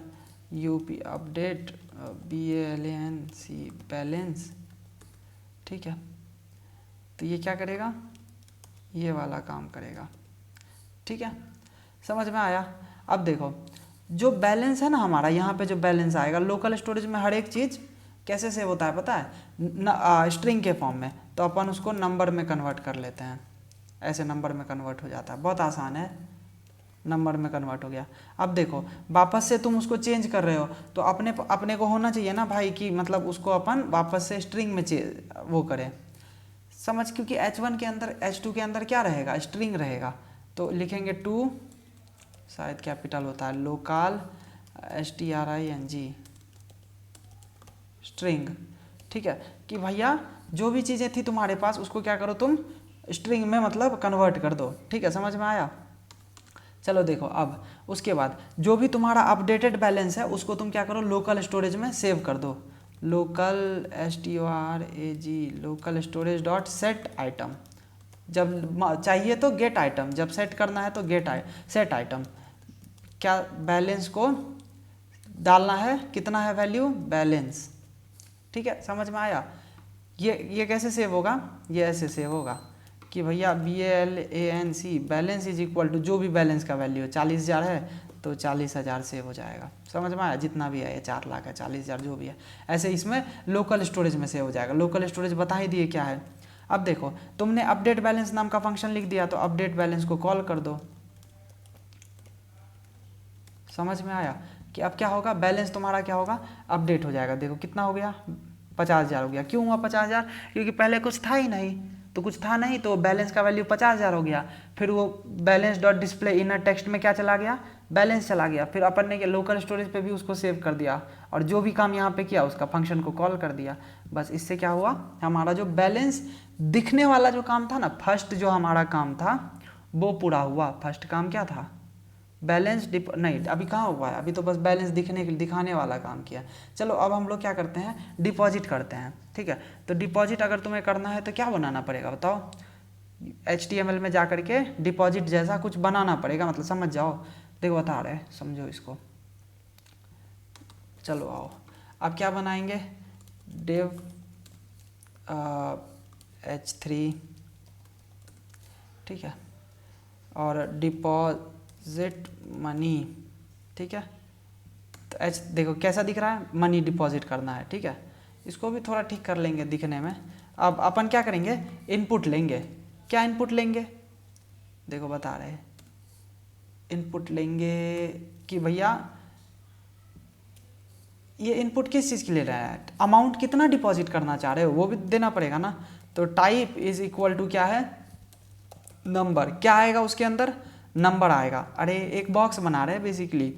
[SPEAKER 1] UP update BALANCE balance. ठीक है, तो ये क्या करेगा, ये वाला काम करेगा। ठीक है, समझ में आया। अब देखो जो बैलेंस है ना हमारा, यहाँ पे जो बैलेंस आएगा लोकल स्टोरेज में, हर एक चीज़ कैसे सेव होता है पता है, स्ट्रिंग के फॉर्म में। तो अपन उसको नंबर में कन्वर्ट कर लेते हैं, ऐसे नंबर में कन्वर्ट हो जाता है, बहुत आसान है, नंबर में कन्वर्ट हो गया। अब देखो वापस से तुम उसको चेंज कर रहे हो तो अपने को होना चाहिए ना भाई कि मतलब उसको अपन वापस से स्ट्रिंग में वो करें, समझ, क्योंकि H1 के अंदर H2 के अंदर क्या रहेगा, स्ट्रिंग रहेगा। तो लिखेंगे टू, शायद कैपिटल होता है, लोकल STRING स्ट्रिंग। ठीक है, कि भैया जो भी चीज़ें थी तुम्हारे पास उसको क्या करो तुम स्ट्रिंग में मतलब कन्वर्ट कर दो। ठीक है, समझ में आया। चलो देखो अब उसके बाद जो भी तुम्हारा अपडेटेड बैलेंस है उसको तुम क्या करो लोकल स्टोरेज में सेव कर दो, local STORAG local storage dot set item. जब चाहिए तो गेट आइटम, जब सेट करना है तो सेट आइटम। क्या बैलेंस को डालना है, कितना है वैल्यू बैलेंस। ठीक है, समझ में आया। ये कैसे सेव होगा, ये ऐसे सेव होगा कि भैया BALANCE balance is equal to जो भी बैलेंस का वैल्यू है, 40,000 है तो 40,000 सेव हो जाएगा। समझ में आया, जितना भी है, 4 लाख है, 40,000 जो भी है, ऐसे इसमें लोकल स्टोरेज में सेव हो जाएगा। लोकल स्टोरेज बता ही दिए क्या है। अब देखो तुमने अपडेट बैलेंस नाम का फंक्शन लिख दिया तो अपडेट बैलेंस को कॉल कर दो। समझ में आया कि अब क्या होगा, बैलेंस तुम्हारा क्या होगा, अपडेट हो जाएगा। देखो कितना हो गया, 50,000 हो गया। क्यों हुआ 50,000, क्योंकि पहले कुछ था ही नहीं, तो कुछ था नहीं तो बैलेंस का वैल्यू 50,000 हो गया। फिर वो balance dot display inner text में क्या चला गया, बैलेंस चला गया। फिर अपन ने लोकल स्टोरेज पे भी उसको सेव कर दिया और जो भी काम यहाँ पे किया उसका फंक्शन को कॉल कर दिया। बस इससे क्या हुआ, हमारा जो बैलेंस दिखने वाला जो काम था ना, फर्स्ट जो हमारा काम था वो पूरा हुआ। फर्स्ट काम क्या था, बैलेंस नहीं, अभी कहाँ हुआ है, अभी तो बस बैलेंस दिखाने वाला काम किया। चलो अब हम लोग क्या करते हैं, डिपॉजिट करते हैं। ठीक है, तो डिपॉजिट अगर तुम्हें करना है तो क्या बनाना पड़ेगा बताओ, HTML में जा करके डिपॉजिट जैसा कुछ बनाना पड़ेगा, मतलब समझ जाओ। देखो बता रहे, समझो इसको। चलो आओ, अब क्या बनाएंगे, div H3, ठीक है, और डिपॉजिट मनी। ठीक है, तो H देखो कैसा दिख रहा है, मनी डिपॉजिट करना है। ठीक है, इसको भी थोड़ा ठीक कर लेंगे दिखने में। अब अपन क्या करेंगे, इनपुट लेंगे। क्या इनपुट लेंगे, देखो बता रहे, इनपुट लेंगे कि भैया ये इनपुट किस चीज़ के लिए रहा है, अमाउंट कितना डिपॉजिट करना चाह रहे हो वो भी देना पड़ेगा ना। तो टाइप इज इक्वल टू क्या है, नंबर। क्या आएगा उसके अंदर, नंबर आएगा। अरे एक बॉक्स बना रहे हैं बेसिकली,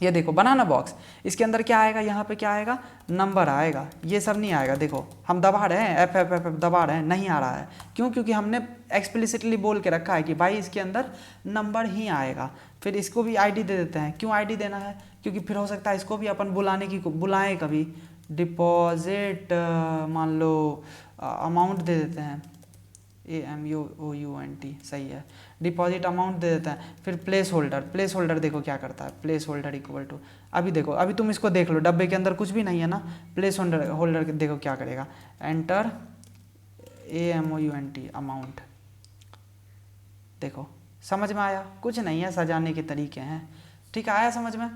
[SPEAKER 1] ये देखो बनाना बॉक्स, इसके अंदर क्या आएगा, यहाँ पे क्या आएगा, नंबर आएगा। ये सब नहीं आएगा, देखो हम दबा रहे हैं F दबा रहे हैं, नहीं आ रहा है। क्यों, क्योंकि हमने एक्सप्लिसिटली बोल के रखा है कि भाई इसके अंदर नंबर ही आएगा। फिर इसको भी ID दे देते हैं। क्यों ID देना है, क्योंकि फिर हो सकता है इसको भी अपन बुलाएं कभी। डिपॉजिट मान लो अमाउंट दे देते हैं, AMOUNT, सही है, डिपॉजिट अमाउंट दे देता है। फिर प्लेस होल्डर देखो क्या करता है, प्लेस होल्डर इक्वल टू, अभी देखो, अभी तुम इसको देख लो, डब्बे के अंदर कुछ भी नहीं है ना। प्लेस होल्डर देखो क्या करेगा, एंटर AMOUNT अमाउंट। देखो समझ में आया, कुछ नहीं है, सजाने के तरीके हैं। ठीक है, आया समझ में।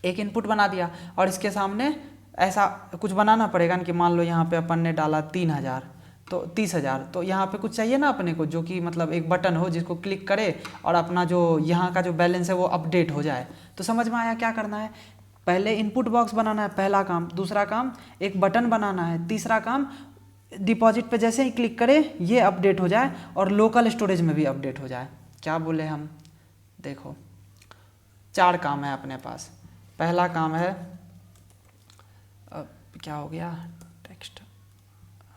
[SPEAKER 1] एक इनपुट बना दिया और इसके सामने ऐसा कुछ बनाना पड़ेगा कि मान लो यहाँ पे अपन ने डाला 3,000 तो 30,000, तो यहाँ पे कुछ चाहिए ना अपने को, जो कि मतलब एक बटन हो जिसको क्लिक करे और अपना जो यहाँ का जो बैलेंस है वो अपडेट हो जाए। तो समझ में आया क्या करना है, पहले इनपुट बॉक्स बनाना है, पहला काम। दूसरा काम एक बटन बनाना है। तीसरा काम डिपॉजिट पे जैसे ही क्लिक करे ये अपडेट हो जाए और लोकल स्टोरेज में भी अपडेट हो जाए। क्या बोले हम, देखो 4 काम है अपने पास। पहला काम है, क्या हो गया टेक्स्ट,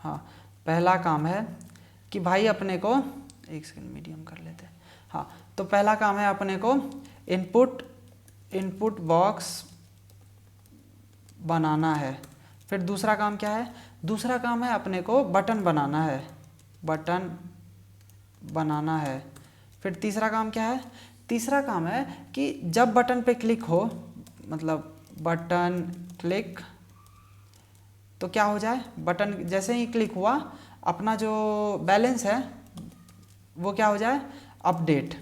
[SPEAKER 1] हाँ, पहला काम है कि भाई अपने को, एक सेकंड मीडियम कर लेते हैं, हाँ, तो पहला काम है अपने को इनपुट बॉक्स बनाना है। फिर दूसरा काम क्या है, दूसरा काम है अपने को बटन बनाना है, बटन बनाना है। फिर तीसरा काम क्या है, तीसरा काम है कि जब बटन पे क्लिक हो, मतलब बटन क्लिक, तो क्या हो जाए, बटन जैसे ही क्लिक हुआ अपना जो बैलेंस है वो क्या हो जाए, अपडेट।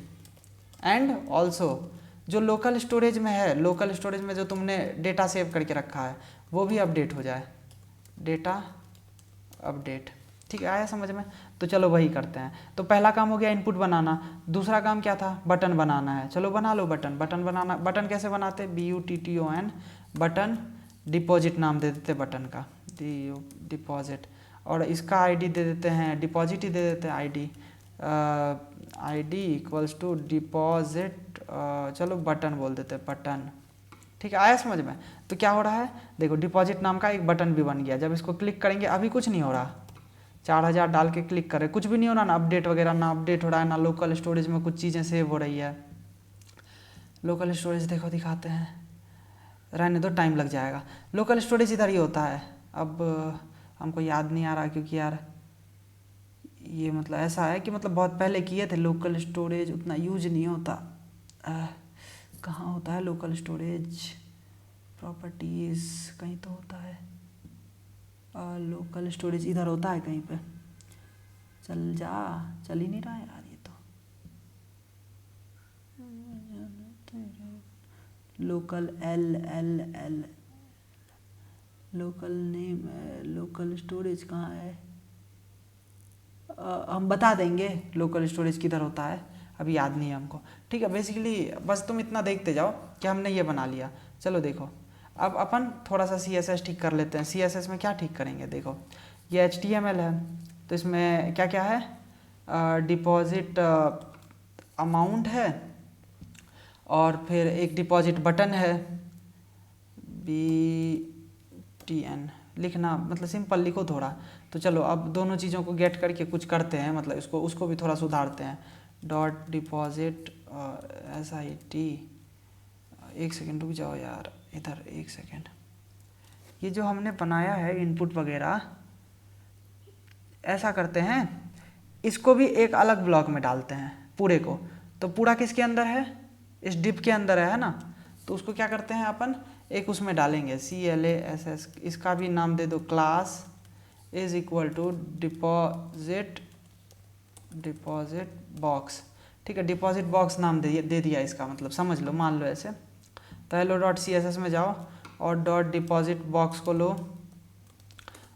[SPEAKER 1] एंड ऑल्सो जो लोकल स्टोरेज में है, लोकल स्टोरेज में जो तुमने डेटा सेव करके रखा है वो भी अपडेट हो जाए, डेटा अपडेट। ठीक है, आया समझ में। तो चलो वही करते हैं। तो पहला काम हो गया इनपुट बनाना, दूसरा काम क्या था, बटन बनाना है। चलो बना लो बटन। बटन बनाना, बटन कैसे बनाते, BUTTON, बटन, डिपॉजिट नाम दे देते बटन का, डिपॉजिट, और इसका आईडी दे देते हैं, डिपॉजिट ही दे देते हैं ID, ID equals to deposit, चलो बटन बोल देते हैं, बटन। ठीक है, आया समझ में। तो क्या हो रहा है, देखो डिपॉजिट नाम का एक बटन भी बन गया। जब इसको क्लिक करेंगे अभी कुछ नहीं हो रहा, 4000 डाल के क्लिक करें कुछ भी नहीं हो रहा, ना अपडेट वगैरह, ना अपडेट हो रहा है, ना लोकल स्टोरेज में कुछ चीज़ें सेव हो रही है। लोकल स्टोरेज देखो दिखाते हैं, रहने दो, टाइम लग जाएगा। लोकल स्टोरेज इधर ही होता है। अब हमको याद नहीं आ रहा क्योंकि यार ये मतलब ऐसा है कि मतलब बहुत पहले किए थे, लोकल स्टोरेज उतना यूज नहीं होता। कहाँ होता है लोकल स्टोरेज, प्रॉपर्टीज़ कहीं तो होता है, लोकल स्टोरेज इधर होता है कहीं पे। चल ही नहीं रहा यार ये तो। Local LLL, local name, local storage कहाँ है, हम बता देंगे लोकल स्टोरेज किधर होता है, अभी याद नहीं है हमको। ठीक है, बेसिकली बस तुम इतना देखते जाओ कि हमने ये बना लिया। चलो देखो, अब अपन थोड़ा सा CSS ठीक कर लेते हैं। CSS में क्या ठीक करेंगे, देखो ये HTML है, तो इसमें क्या क्या है, डिपॉजिट अमाउंट है, और फिर एक डिपॉजिट बटन है, BTN लिखना, मतलब सिंपल लिखो थोड़ा। तो चलो अब दोनों चीज़ों को गेट करके कुछ करते हैं, मतलब इसको उसको भी थोड़ा सुधारते हैं। डॉट डिपॉजिट SIT, एक सेकेंड रुक जाओ यार, इधर एक सेकेंड। ये जो हमने बनाया है इनपुट वगैरह, ऐसा करते हैं इसको भी एक अलग ब्लॉक में डालते हैं पूरे को। तो पूरा किसके अंदर है, इस डिप के अंदर है ना। तो उसको क्या करते हैं अपन, एक उसमें डालेंगे CLASS, इसका भी नाम दे दो class is equal to deposit box. ठीक है, डिपॉजिट बॉक्स नाम दे दिया इसका, मतलब समझ लो, मान लो ऐसे। तो hello.css में जाओ और डॉट डिपॉजिट बॉक्स को लो,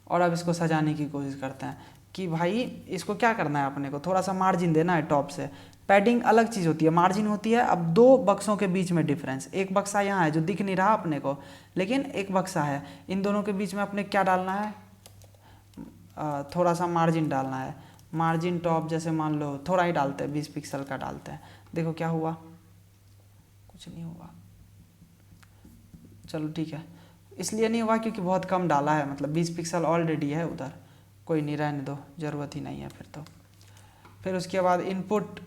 [SPEAKER 1] और अब इसको सजाने की कोशिश करते हैं कि भाई इसको क्या करना है, अपने को थोड़ा सा मार्जिन देना है टॉप से। पैडिंग अलग चीज़ होती है, मार्जिन होती है। अब दो बक्सों के बीच में डिफरेंस, एक बक्सा यहाँ है जो दिख नहीं रहा अपने को, लेकिन एक बक्सा है, इन दोनों के बीच में अपने क्या डालना है, थोड़ा सा मार्जिन डालना है। मार्जिन टॉप जैसे मान लो थोड़ा ही डालते हैं, 20 पिक्सल का डालते हैं। देखो क्या हुआ, कुछ नहीं हुआ। चलो ठीक है, इसलिए नहीं हुआ क्योंकि बहुत कम डाला है, मतलब 20 पिक्सल ऑलरेडी है उधर, कोई नहीं, रहने दो, ज़रूरत ही नहीं है फिर तो। फिर उसके बाद इनपुट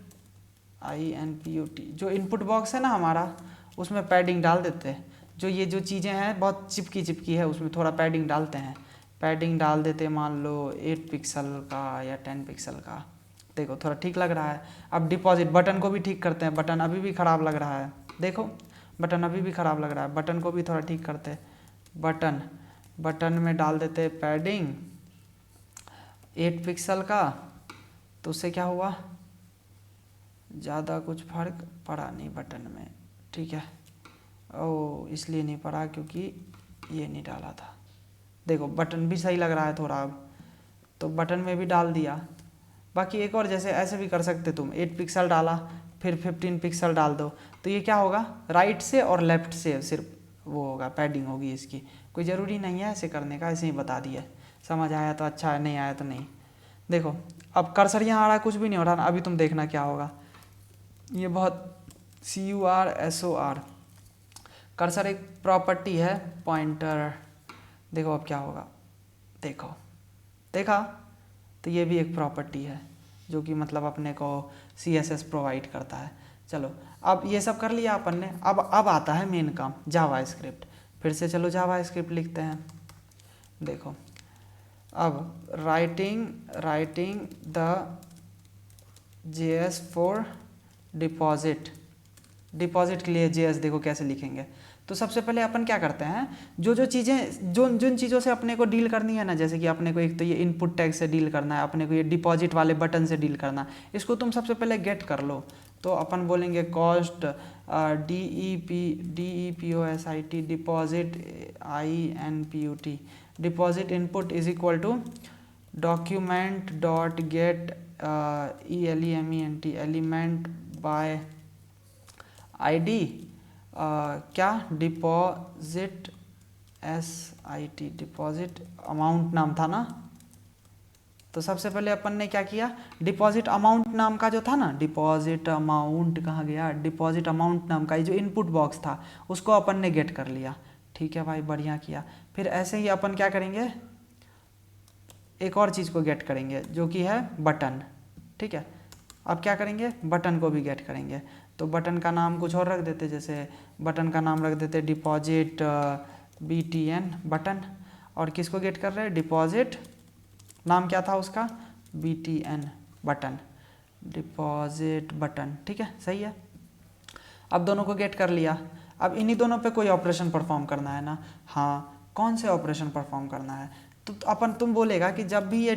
[SPEAKER 1] INPUT, जो इनपुट बॉक्स है ना हमारा, उसमें पैडिंग डाल देते हैं। जो ये जो चीज़ें हैं बहुत चिपकी है, उसमें थोड़ा पैडिंग डालते हैं। पैडिंग डाल देते मान लो 8 पिक्सल का या 10 पिक्सल का। देखो थोड़ा ठीक लग रहा है। अब डिपॉजिट बटन को भी ठीक करते हैं, बटन अभी भी ख़राब लग रहा है, देखो बटन अभी भी ख़राब लग रहा है, बटन को भी थोड़ा ठीक करते हैं। बटन में डाल देते हैं पैडिंग 8 पिक्सल का। तो उससे क्या हुआ, ज़्यादा कुछ फर्क पड़ा नहीं बटन में। ठीक है, ओ इसलिए नहीं पड़ा क्योंकि ये नहीं डाला था। देखो बटन भी सही लग रहा है थोड़ा अब, तो बटन में भी डाल दिया। बाकी एक और जैसे ऐसे भी कर सकते तुम, 8 पिक्सल डाला फिर 15 पिक्सल डाल दो, तो ये क्या होगा, राइट से और लेफ्ट से सिर्फ वो होगा, पैडिंग होगी इसकी। कोई ज़रूरी नहीं है ऐसे करने का, ऐसे ही बता दिया। समझ आया तो अच्छा है, नहीं आया तो नहीं। देखो अब कर्सर यहाँ आ रहा है, कुछ भी नहीं हो रहा ना। अभी तुम देखना क्या होगा, ये बहुत CURSOR, कर्सर एक प्रॉपर्टी है, पॉइंटर। देखो अब क्या होगा, देखा, तो ये भी एक प्रॉपर्टी है जो कि मतलब अपने को CSS प्रोवाइड करता है। चलो अब ये सब कर लिया अपन ने। अब आता है मेन काम, जावा स्क्रिप्ट। फिर से चलो जावा स्क्रिप्ट लिखते हैं। देखो अब writing the JS for deposit के लिए JS देखो कैसे लिखेंगे। तो सबसे पहले अपन क्या करते हैं, जो चीज़ें जिन चीज़ों से अपने को डील करनी है ना, जैसे कि अपने को एक तो ये इनपुट टैग से डील करना है, अपने को ये डिपॉजिट वाले बटन से डील करना है, इसको तुम सबसे पहले गेट कर लो। तो अपन बोलेंगे cost DEPOSIT deposit INPUT deposit input is equal to document dot get ELEMENT element by ID क्या डिपॉजिट SIT डिपॉजिट अमाउंट नाम था ना। तो सबसे पहले अपन ने क्या किया, डिपॉजिट अमाउंट नाम का जो था ना, डिपॉजिट अमाउंट कहाँ गया, डिपॉजिट अमाउंट नाम का ये जो इनपुट बॉक्स था उसको अपन ने गेट कर लिया। ठीक है भाई, बढ़िया किया। फिर ऐसे ही अपन क्या करेंगे, एक और चीज़ को गेट करेंगे जो कि है बटन। ठीक है, अब क्या करेंगे, बटन को भी गेट करेंगे। तो बटन का नाम कुछ और रख देते, जैसे बटन का नाम रख देते डिपॉजिट BTN बटन। और किसको गेट कर रहे हैं, डिपॉजिट नाम क्या था उसका, BTN बटन, डिपॉजिट बटन। ठीक है, सही है। अब दोनों को गेट कर लिया। अब इन्हीं दोनों पे कोई ऑपरेशन परफॉर्म करना है ना। हाँ, कौन से ऑपरेशन परफॉर्म करना है, तो अपन तुम बोलेगा कि जब भी ये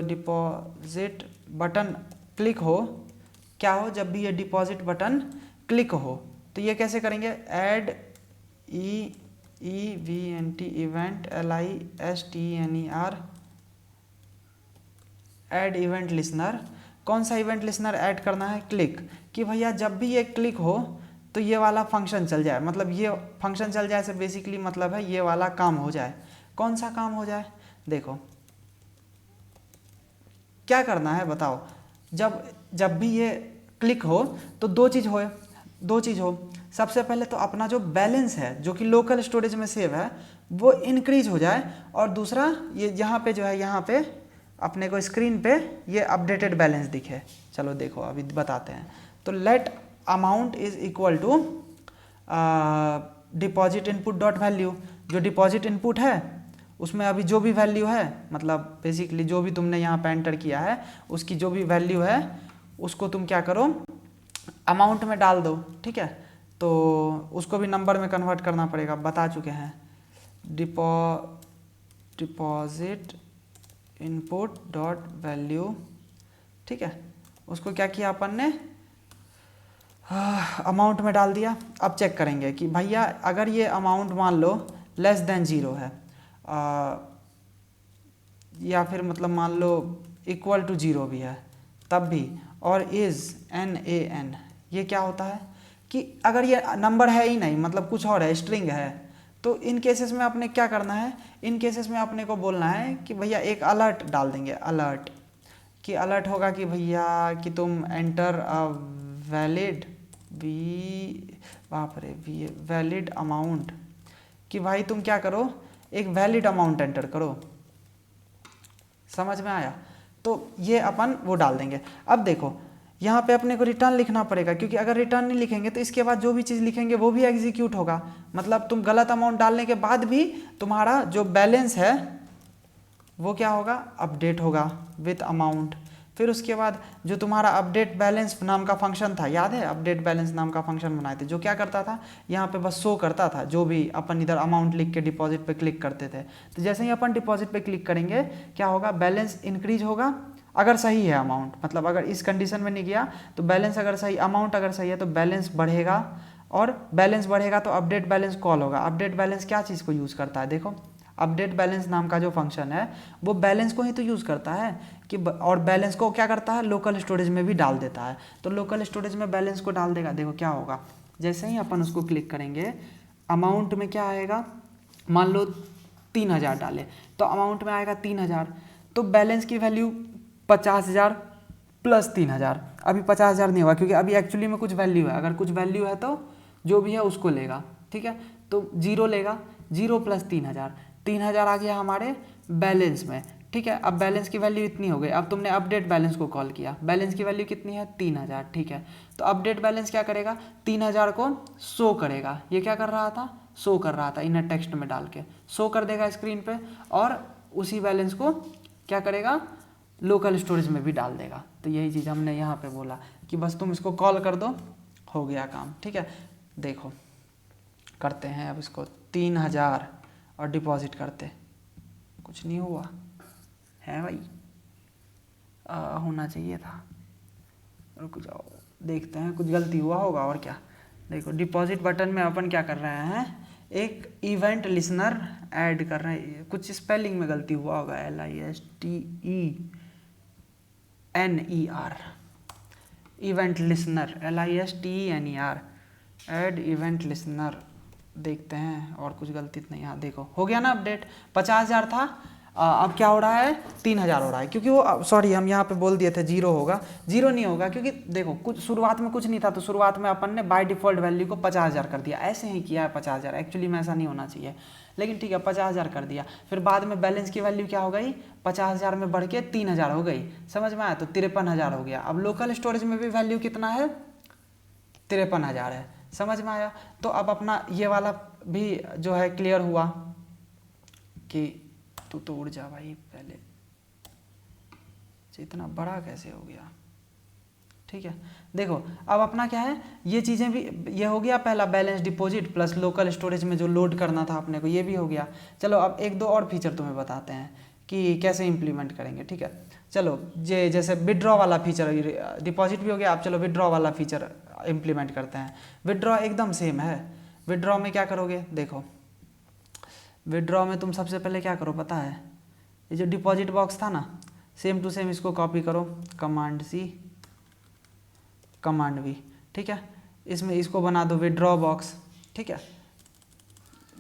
[SPEAKER 1] डिपॉजिट बटन क्लिक हो, क्या हो, जब भी ये डिपॉजिट बटन क्लिक हो, तो ये कैसे करेंगे, add EVENT event LISTNER add event listener. कौन सा इवेंट लिसनर ऐड करना है, क्लिक, कि भैया जब भी ये क्लिक हो तो ये वाला फंक्शन चल जाए। मतलब ये फंक्शन चल जाए से बेसिकली मतलब है ये वाला काम हो जाए। कौन सा काम हो जाए, देखो क्या करना है बताओ। जब भी ये क्लिक हो तो दो चीज़ हो। सबसे पहले तो अपना जो बैलेंस है जो कि लोकल स्टोरेज में सेव है वो इंक्रीज हो जाए, और दूसरा ये यहाँ पे जो है, यहाँ पे अपने को स्क्रीन पे ये अपडेटेड बैलेंस दिखे। चलो देखो अभी बताते हैं। तो let amount is equal to deposit input dot value. जो डिपॉजिट इनपुट है उसमें अभी जो भी वैल्यू है, मतलब बेसिकली जो भी तुमने यहाँ पे एंटर किया है उसकी जो भी वैल्यू है उसको तुम क्या करो, अमाउंट में डाल दो। ठीक है, तो उसको भी नंबर में कन्वर्ट करना पड़ेगा, बता चुके हैं। Deposit input dot value. ठीक है, उसको क्या किया अपन ने, अमाउंट में डाल दिया। अब चेक करेंगे कि भैया अगर ये अमाउंट मान लो लेस देन 0 है, या फिर मतलब मान लो इक्वल टू 0 भी है तब भी, और इज NaN, ये क्या होता है कि अगर ये नंबर है ही नहीं, मतलब कुछ और है, स्ट्रिंग है, तो इन केसेस में आपने क्या करना है, इन केसेस में अपने को बोलना है कि भैया एक अलर्ट डाल देंगे। अलर्ट कि अलर्ट होगा कि भैया कि तुम एंटर वैलिड वैलिड अमाउंट, कि भाई तुम क्या करो, एक वैलिड अमाउंट एंटर करो। समझ में आया, तो ये अपन वो डाल देंगे। अब देखो यहाँ पे अपने को रिटर्न लिखना पड़ेगा, क्योंकि अगर रिटर्न नहीं लिखेंगे तो इसके बाद जो भी चीज़ लिखेंगे वो भी एग्जीक्यूट होगा। मतलब तुम गलत अमाउंट डालने के बाद भी तुम्हारा जो बैलेंस है वो क्या होगा, अपडेट होगा विथ अमाउंट। फिर उसके बाद जो तुम्हारा अपडेट बैलेंस नाम का फंक्शन था, याद है, अपडेट बैलेंस नाम का फंक्शन बनाए थे, जो क्या करता था, यहाँ पे बस शो करता था जो भी अपन इधर अमाउंट लिख के डिपॉजिट पे क्लिक करते थे। तो जैसे ही अपन डिपॉजिट पे क्लिक करेंगे क्या होगा, बैलेंस इंक्रीज होगा अगर सही है अमाउंट, मतलब अगर इस कंडीशन में नहीं गया तो बैलेंस अगर सही, अमाउंट अगर सही है तो बैलेंस बढ़ेगा, और बैलेंस बढ़ेगा तो अपडेट बैलेंस कॉल होगा। अपडेट बैलेंस क्या चीज़ को यूज़ करता है, देखो अपडेट बैलेंस नाम का जो फंक्शन है वो बैलेंस को ही तो यूज़ करता है कि, और बैलेंस को क्या करता है, लोकल स्टोरेज में भी डाल देता है। तो लोकल स्टोरेज में बैलेंस को डाल देगा। देखो क्या होगा, जैसे ही अपन उसको क्लिक करेंगे अमाउंट में क्या आएगा, मान लो 3000 डाले तो अमाउंट में आएगा 3000, तो बैलेंस की वैल्यू 50,000 प्लस 3000। अभी 50,000 नहीं होगा क्योंकि अभी एक्चुअली में कुछ वैल्यू है, अगर कुछ वैल्यू है तो जो भी है उसको लेगा। ठीक है, तो 0 लेगा, 0 प्लस 3000, 3000 आ गया हमारे बैलेंस में। ठीक है। अब बैलेंस की वैल्यू इतनी हो गई, अब तुमने अपडेट बैलेंस को कॉल किया, बैलेंस की वैल्यू कितनी है 3000, ठीक है। तो अपडेट बैलेंस क्या करेगा, 3000 को शो करेगा, ये क्या कर रहा था, शो कर रहा था, इनर टेक्स्ट में डाल के शो कर देगा स्क्रीन पे, और उसी बैलेंस को क्या करेगा, लोकल स्टोरेज में भी डाल देगा। तो यही चीज़ हमने यहाँ पे बोला कि बस तुम इसको कॉल कर दो, हो गया काम, ठीक है। देखो करते हैं अब इसको 3000 और डिपॉजिट करते, कुछ नहीं हुआ है भाई, होना चाहिए था, रुक जाओ देखते हैं कुछ गलती हुआ होगा और क्या। देखो डिपॉजिट बटन में अपन क्या कर रहे हैं, एक इवेंट लिसनर ऐड कर रहे हैं, कुछ स्पेलिंग में गलती हुआ होगा, LISTENER, event listener, LISTENER, add event listener, देखते हैं और कुछ गलती तो नहीं। हाँ देखो हो गया ना अपडेट, 50,000 था, अब क्या हो रहा है 3000 हो रहा है, क्योंकि वो सॉरी हम यहाँ पे बोल दिए थे 0 होगा, 0 नहीं होगा, क्योंकि देखो कुछ शुरुआत में कुछ नहीं था, तो शुरुआत में अपन ने बाय डिफ़ॉल्ट वैल्यू को 50,000 कर दिया, ऐसे ही किया है 50,000, एक्चुअली में ऐसा नहीं होना चाहिए, लेकिन ठीक है 50,000 कर दिया। फिर बाद में बैलेंस की वैल्यू क्या हो गई, 50,000 में बढ़ के 3000 हो गई, समझ में आया, तो 53,000 हो गया। अब लोकल स्टोरेज में भी वैल्यू कितना है, 53,000 है, समझ में आया। तो अब अपना ये वाला भी जो है क्लियर हुआ कि तू तो उड़ जा भाई, पहले इतना बड़ा कैसे हो गया, ठीक है। देखो अब अपना क्या है, ये चीज़ें भी, ये हो गया पहला balance deposit plus local storage में जो लोड करना था अपने को, ये भी हो गया। चलो अब एक दो और फीचर तुम्हें बताते हैं कि कैसे इंप्लीमेंट करेंगे, ठीक है। चलो ये जैसे विड्रॉ वाला फीचर, डिपॉजिट भी हो गया, अब चलो विड्रॉ वाला फीचर इम्प्लीमेंट करते हैं। विड्रॉ एकदम सेम है, विड्रॉ में क्या करोगे, देखो विड्रॉ में तुम सबसे पहले क्या करो पता है, ये जो डिपॉजिट बॉक्स था ना, सेम टू सेम इसको कॉपी करो, कमांड C कमांड V, ठीक है। इसमें इसको बना दो विड्रॉ बॉक्स, ठीक है,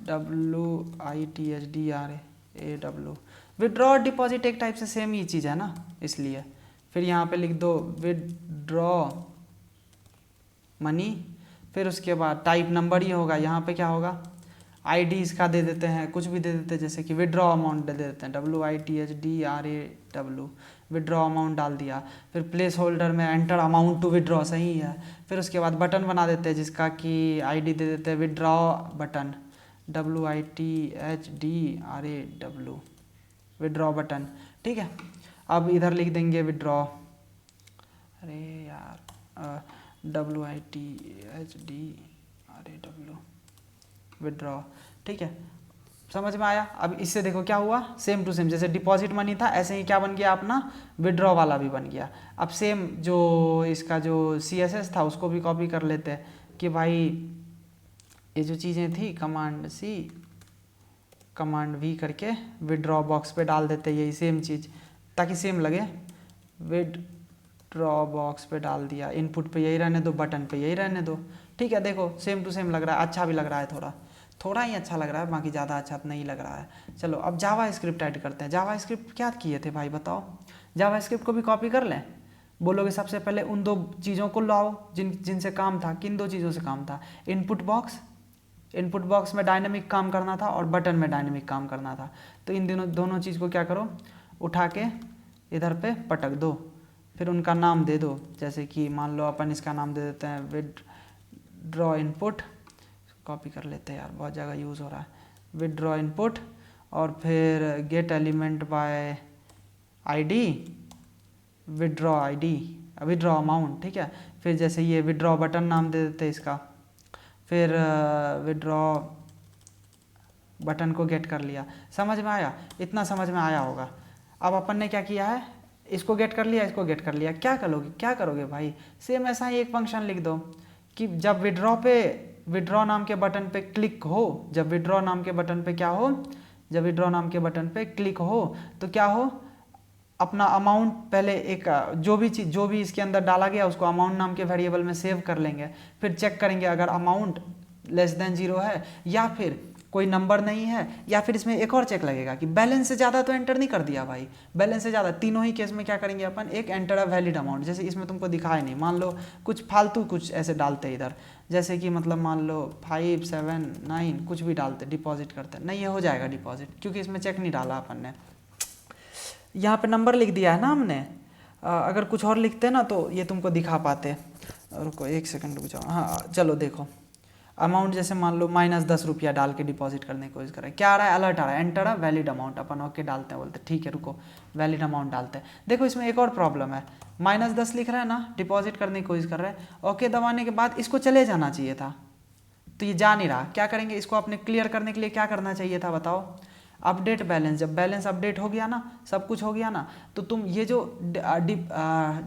[SPEAKER 1] WITHDRAW, विड्रॉ और डिपॉजिट एक टाइप से सेम ही चीज़ है ना, इसलिए फिर यहाँ पे लिख दो विड्रॉ मनी, फिर उसके बाद टाइप नंबर ही होगा, यहाँ पे क्या होगा, ID इसका दे देते हैं, कुछ भी दे देते हैं, जैसे कि विड्रॉ अमाउंट दे देते हैं, WITHDRAW, विड्रॉ अमाउंट डाल दिया। फिर प्लेस होल्डर में एंटर अमाउंट टू विड्रॉ, सही है। फिर उसके बाद बटन बना देते हैं जिसका कि ID दे देते हैं withdraw button, WITHDRAW, withdraw button, ठीक है। अब इधर लिख देंगे विड्रॉ, अरे यार WITHDRAW, विड्रॉ, ठीक है, समझ में आया। अब इससे देखो क्या हुआ, सेम टू सेम, जैसे डिपॉजिट मनी था ऐसे ही क्या बन गया अपना, विड्रॉ वाला भी बन गया। अब सेम जो इसका जो CSS था उसको भी कॉपी कर लेते हैं कि भाई ये जो चीज़ें थी कमांड C कमांड V करके विड्रॉ बॉक्स पे डाल देते, यही सेम चीज़ ताकि सेम लगे, विड्रॉ बॉक्स पे डाल दिया, इनपुट पे यही रहने दो, बटन पे यही रहने दो, ठीक है। देखो सेम टू सेम लग रहा है, अच्छा भी लग रहा है, थोड़ा ही अच्छा लग रहा है, बाकी ज़्यादा अच्छा नहीं लग रहा है। चलो अब जावा स्क्रिप्ट ऐड करते हैं। जावा स्क्रिप्ट क्या किए थे भाई बताओ, जावा स्क्रिप्ट को भी कॉपी कर लें, बोलोगे सबसे पहले उन दो चीज़ों को लाओ जिनसे काम था, किन दो चीज़ों से काम था, इनपुट बॉक्स में डायनेमिक काम करना था और बटन में डायनेमिक काम करना था। तो इन दोनों चीज़ को क्या करो, उठा के इधर पे पटक दो, फिर उनका नाम दे दो, जैसे कि मान लो अपन इसका नाम दे देते हैं विड्रॉ इनपुट, कॉपी कर लेते हैं यार, बहुत जगह यूज़ हो रहा है, विड्रॉ इनपुट, और फिर gate element by ID, withdraw ID, withdraw amount, ठीक है। फिर जैसे ये विड्रॉ बटन नाम दे देते हैं इसका, फिर विड्रॉ बटन को गेट कर लिया, समझ में आया, इतना समझ में आया होगा। अब अपन ने क्या किया है, इसको गेट कर लिया, इसको गेट कर लिया, क्या करोगे भाई, सेम ऐसा ही एक फंक्शन लिख दो कि जब विड्रॉ नाम के बटन पे क्लिक हो, जब विड्रॉ नाम के बटन पे क्या हो, जब विड्रॉ नाम के बटन पे क्लिक हो तो क्या हो, अपना अमाउंट पहले एक जो भी इसके अंदर डाला गया उसको अमाउंट नाम के वेरिएबल में सेव कर लेंगे, फिर चेक करेंगे अगर अमाउंट लेस देन 0 है या फिर कोई नंबर नहीं है, या फिर इसमें एक और चेक लगेगा कि बैलेंस से ज़्यादा तो एंटर नहीं कर दिया भाई, बैलेंस से ज़्यादा, तीनों ही केस में क्या करेंगे अपन, एक एंटर अ वैलिड अमाउंट, जैसे इसमें तुमको दिखाया नहीं, मान लो कुछ फालतू कुछ ऐसे डालते इधर, जैसे कि मतलब मान लो 579 कुछ भी डालते, डिपॉजिट करते, नहीं ये हो जाएगा डिपॉजिट, क्योंकि इसमें चेक नहीं डाला अपन ने। यहाँ पे नंबर लिख दिया है ना हमने, अगर कुछ और लिखते ना तो ये तुमको दिखा पाते। रुको 1 सेकंड रुक जाओ। हाँ चलो देखो, अमाउंट जैसे मान लो -10 रुपया डाल के डिपॉजिट करने की कोशिश करें, क्या आ रहा है, अलर्ट आ रहा है, enter a valid amount. Upon okay डालते हैं, बोलते ठीक है रुको वैलिड अमाउंट डालते हैं। देखो इसमें एक और प्रॉब्लम है, -10 लिख रहा है ना, डिपॉजिट करने की कोशिश कर रहा है, ओके दबाने के बाद इसको चले जाना चाहिए था, तो ये जा नहीं रहा। क्या करेंगे, इसको अपने क्लियर करने के लिए क्या करना चाहिए था बताओ, अपडेट बैलेंस। जब बैलेंस अपडेट हो गया ना, सब कुछ हो गया ना, तो तुम ये जो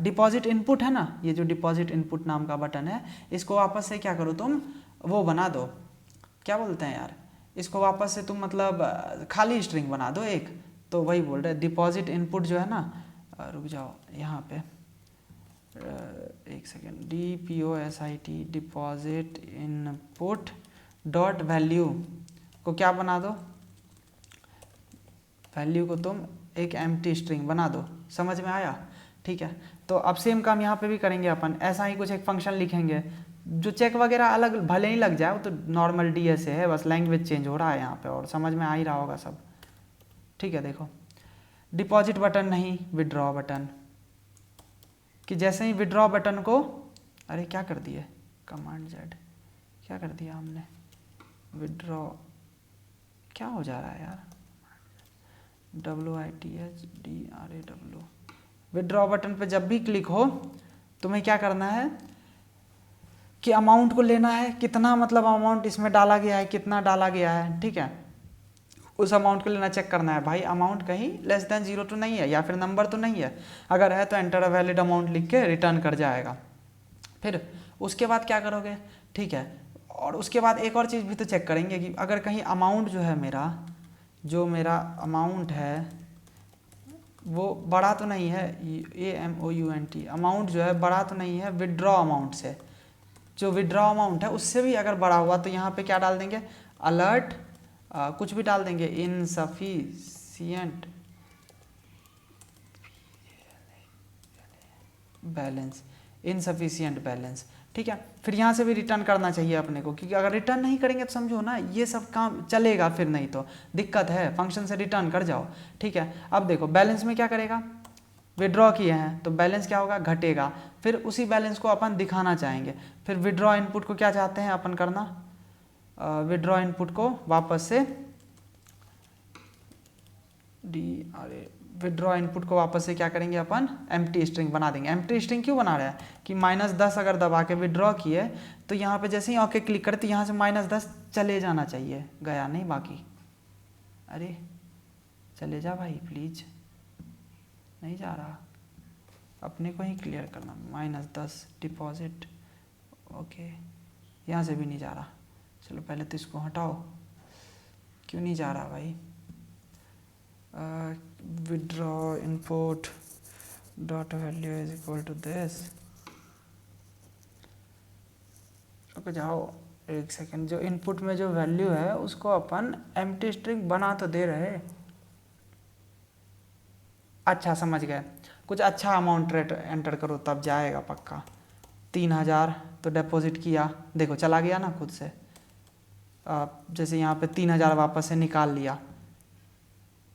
[SPEAKER 1] डिपॉजिट इनपुट है ना, ये जो डिपॉजिट इनपुट नाम का बटन है, इसको वापस से क्या करो तुम, वो बना दो, क्या बोलते हैं यार, इसको वापस से तुम मतलब खाली स्ट्रिंग बना दो एक। तो वही बोल रहे डिपॉजिट इनपुट जो है ना, रुक जाओ यहाँ पे 1 second, DPOSIT deposit input dot value को क्या बना दो, वैल्यू को तुम एक एम्प्टी स्ट्रिंग बना दो। समझ में आया, ठीक है। तो अब सेम काम यहाँ पे भी करेंगे अपन, ऐसा ही कुछ एक फंक्शन लिखेंगे, जो चेक वगैरह अलग भले ही लग जाए, वो तो नॉर्मल DSA है, बस लैंग्वेज चेंज हो रहा है यहाँ पे, और समझ में आ ही रहा होगा सब, ठीक है। देखो डिपॉजिट बटन नहीं, विड्रॉ बटन, कि जैसे ही विड्रॉ बटन को, अरे क्या कर दिए, कमांड Z क्या कर दिया हमने, विड्रॉ क्या हो जा रहा है यार, WITHDRAW, विड्रॉ बटन पे जब भी क्लिक हो तुम्हें क्या करना है कि अमाउंट को लेना है, कितना मतलब अमाउंट इसमें डाला गया है, कितना डाला गया है, ठीक है, उस अमाउंट को लेना, चेक करना है भाई अमाउंट कहीं <0 तो नहीं है, या फिर नंबर तो नहीं है, अगर है तो एंटर अ वैलिड अमाउंट लिख के रिटर्न कर जाएगा। फिर उसके बाद क्या करोगे, ठीक है, और उसके बाद एक और चीज़ भी तो चेक करेंगे कि अगर कहीं अमाउंट जो है मेरा, जो मेरा अमाउंट है वो बड़ा तो नहीं है, AMOUNT अमाउंट जो है बड़ा तो नहीं है विड्रॉ अमाउंट से, जो विड्रॉ अमाउंट है उससे भी अगर बड़ा हुआ तो यहाँ पे क्या डाल देंगे, अलर्ट कुछ भी डाल देंगे, इनसफिशिएंट बैलेंस, इनसफिशिएंट बैलेंस, ठीक है। फिर यहाँ से भी रिटर्न करना चाहिए अपने को, क्योंकि अगर रिटर्न नहीं करेंगे तो समझो ना ये सब काम चलेगा, फिर नहीं तो दिक्कत है, फंक्शन से रिटर्न कर जाओ, ठीक है। अब देखो बैलेंस में क्या करेगा, विड्रॉ किए हैं तो बैलेंस क्या होगा, घटेगा, फिर उसी बैलेंस को अपन दिखाना चाहेंगे, फिर विड्रॉ इनपुट को क्या चाहते हैं अपन करना, विड्रॉ इनपुट को वापस से विड्रॉ इनपुट को वापस से क्या करेंगे अपन, एम्प्टी स्ट्रिंग बना देंगे। एम्प्टी स्ट्रिंग क्यों बना रहे हैं कि -10 अगर दबा के विड्रॉ किए तो यहाँ पे जैसे ही ओके क्लिक करते यहाँ से -10 चले जाना चाहिए, गया नहीं बाकी, अरे चले जा भाई प्लीज, नहीं जा रहा, अपने को ही क्लियर करना, -10 डिपॉजिट, ओके यहाँ से भी नहीं जा रहा, चलो पहले तो इसको हटाओ, क्यों नहीं जा रहा भाई, withdraw input dot value is equal to this, रुक जाओ 1 सेकेंड, जो इनपुट में जो वैल्यू है उसको अपन एम्प्टी स्ट्रिंग बना तो दे रहे, अच्छा समझ गए, कुछ अच्छा अमाउंट रेट एंटर करो तब जाएगा पक्का। 3000 तो डिपॉजिट किया, देखो चला गया ना खुद से, जैसे यहाँ पे 3000 वापस से निकाल लिया,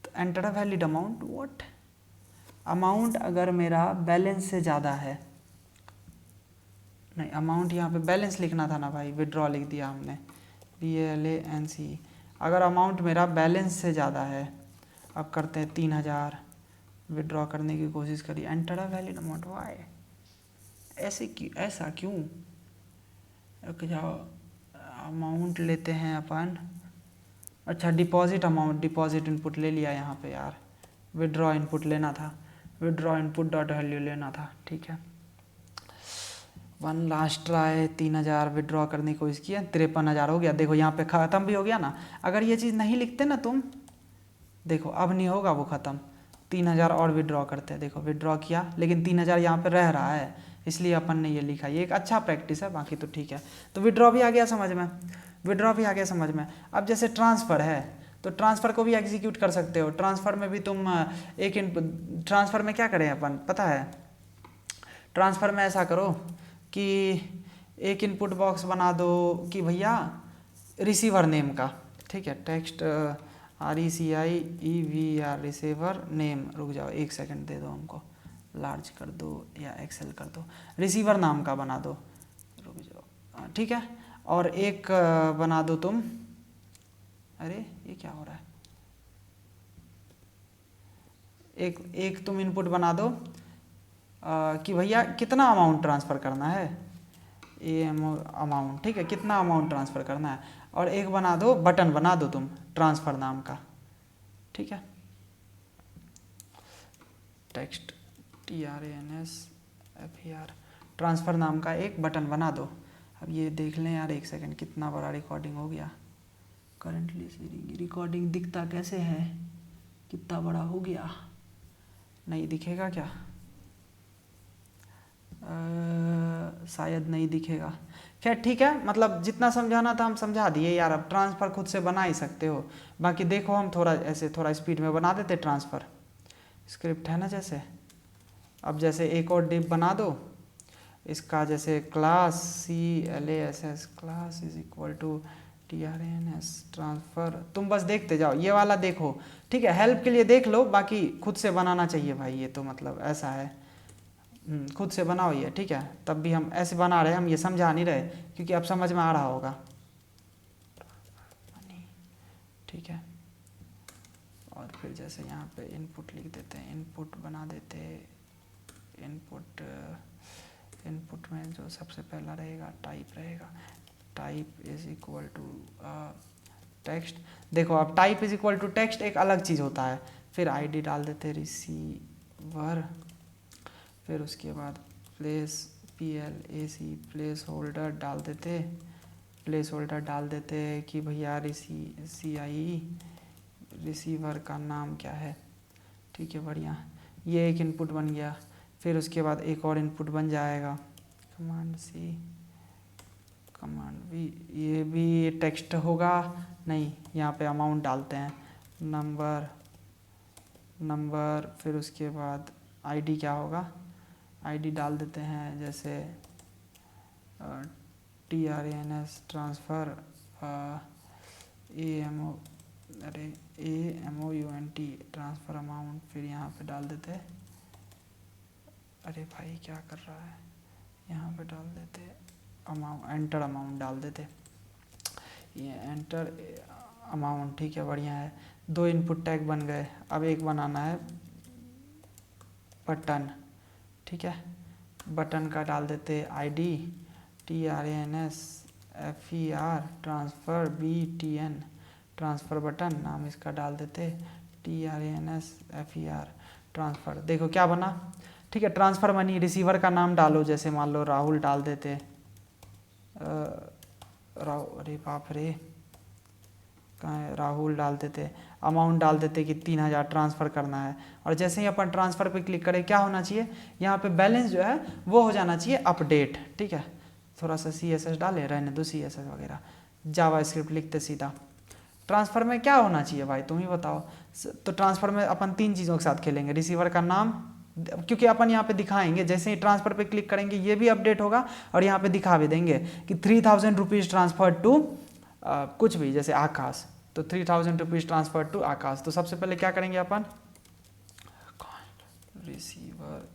[SPEAKER 1] तो enter a valid amount, what amount अगर मेरा बैलेंस से ज़्यादा है, नहीं अमाउंट यहाँ पे बैलेंस लिखना था ना भाई, विड्रॉ लिख दिया हमने, BALANCE, अगर अमाउंट मेरा बैलेंस से ज़्यादा है, अब करते हैं 3000, विड्रॉ करने की कोशिश करी, enter a valid amount, why ऐसा क्यों, रुक जाओ, अमाउंट लेते हैं अपन, अच्छा डिपॉजिट अमाउंट, डिपॉजिट इनपुट ले लिया यहाँ पे यार, विड्रॉ इनपुट लेना था, विड्रॉ इनपुट डॉट वैल्यू लेना था, ठीक है। 1 लास्ट ट्राई, 3000 विड्रॉ करने की कोशिश किया, 53,000 हो गया, देखो यहाँ पे ख़त्म भी हो गया ना। अगर ये चीज़ नहीं लिखते ना तुम, देखो अब नहीं होगा वो ख़त्म, 3000 और विड्रॉ करते हैं, देखो विड्रॉ किया लेकिन 3000 यहाँ पे रह रहा है, इसलिए अपन ने ये लिखा, ये एक अच्छा प्रैक्टिस है, बाकी तो ठीक है। तो विड्रॉ भी आ गया समझ में, विड्रॉ भी आ गया समझ में। अब जैसे ट्रांसफ़र है तो ट्रांसफ़र को भी एग्जीक्यूट कर सकते हो, ट्रांसफ़र में भी तुम एक ट्रांसफ़र में क्या करें अपन पता है, ट्रांसफ़र में ऐसा करो कि एक इनपुट बॉक्स बना दो कि भैया रिसीवर नेम का, ठीक है, टेक्स्ट RECIEVER रिसीवर नेम, रुक जाओ एक सेकंड दे दो हमको, लार्ज कर दो या एक्सेल कर दो, रिसीवर नाम का बना दो, रुक जाओ, ठीक है। और एक बना दो तुम, अरे ये क्या हो रहा है, एक तुम इनपुट बना दो कि भैया कितना अमाउंट ट्रांसफ़र करना है, ये अमाउंट, ठीक है, कितना अमाउंट ट्रांसफ़र करना है। और एक बना दो, बटन बना दो तुम ट्रांसफ़र नाम का, ठीक है, टेक्स्ट TRANSFER ट्रांसफ़र नाम का एक बटन बना दो। अब ये देख लें यार एक सेकंड कितना बड़ा रिकॉर्डिंग हो गया, करंटली रिकॉर्डिंग दिखता कैसे है, कितना बड़ा हो गया, नहीं दिखेगा क्या, शायद नहीं दिखेगा, खैर ठीक है, मतलब जितना समझाना था हम समझा दिए यार। अब ट्रांसफ़र खुद से बना ही सकते हो, बाकी देखो हम थोड़ा ऐसे थोड़ा स्पीड में बना देते ट्रांसफ़र, स्क्रिप्ट है ना जैसे। अब जैसे एक और डिप बना दो इसका, जैसे class CLASS class is equal to TRANS transfer, तुम बस देखते जाओ, ये वाला देखो, ठीक है, हेल्प के लिए देख लो, बाकी खुद से बनाना चाहिए भाई, ये तो मतलब ऐसा है, खुद से बनाओ ये, ठीक है। तब भी हम ऐसे बना रहे हैं, हम ये समझा नहीं रहे क्योंकि अब समझ में आ रहा होगा, ठीक है। और फिर जैसे यहाँ पे इनपुट लिख देते हैं, इनपुट बना देते हैं, इनपुट में जो सबसे पहला रहेगा टाइप रहेगा, type is equal to text. देखो अब type is equal to text एक अलग चीज़ होता है। फिर आईडी डाल देते रिसीवर, फिर उसके बाद PLAC प्लेस होल्डर डाल देते, प्लेस होल्डर डाल देते कि भैया CIE रिसीवर का नाम क्या है, ठीक है, बढ़िया, ये एक इनपुट बन गया। फिर उसके बाद एक और इनपुट बन जाएगा, कमांड C कमांड V, ये भी टेक्स्ट होगा नहीं, यहाँ पे अमाउंट डालते हैं, नंबर, फिर उसके बाद आईडी क्या होगा, आईडी डाल देते हैं जैसे TRANS transfer AMOUNT transfer amount, फिर यहाँ पे डाल देते, अरे भाई क्या कर रहा है, यहाँ पे डाल देते अमाउंट, एंटर अमाउंट डाल देते, ये एंटर अमाउंट, ठीक है, बढ़िया है। 2 इनपुट टैग बन गए। अब एक बनाना है बटन, ठीक है, बटन का डाल देते ID TRANSFER transfer BTN transfer button, नाम इसका डाल देते TRANSFER ट्रांसफ़र। देखो क्या बना, ठीक है, ट्रांसफ़र बनी। रिसीवर का नाम डालो, जैसे मान लो राहुल डाल देते, अरे बाप रे कहाँ है, राहुल डाल देते, अमाउंट डाल देते कि 3000 ट्रांसफ़र करना है। और जैसे ही अपन ट्रांसफ़र पे क्लिक करें क्या होना चाहिए, यहाँ पे बैलेंस जो है वो हो जाना चाहिए अपडेट, ठीक है। थोड़ा सा CSS डाले, रहने दो CSS वगैरह, जावा स्क्रिप्ट लिखते सीधा। ट्रांसफ़र में क्या होना चाहिए भाई तुम ही बताओ। तो ट्रांसफ़र में अपन 3 चीज़ों के साथ खेलेंगे, रिसीवर का नाम, क्योंकि अपन यहाँ पे दिखाएंगे, जैसे ही ट्रांसफ़र पे क्लिक करेंगे ये भी अपडेट होगा, और यहाँ पे दिखा भी देंगे कि 3000 रुपीज़ ट्रांसफ़र टू कुछ भी, जैसे आकाश, तो 3000 रुपीज़ ट्रांसफ़र टू आकाश। तो सबसे पहले क्या करेंगे अपन, receiver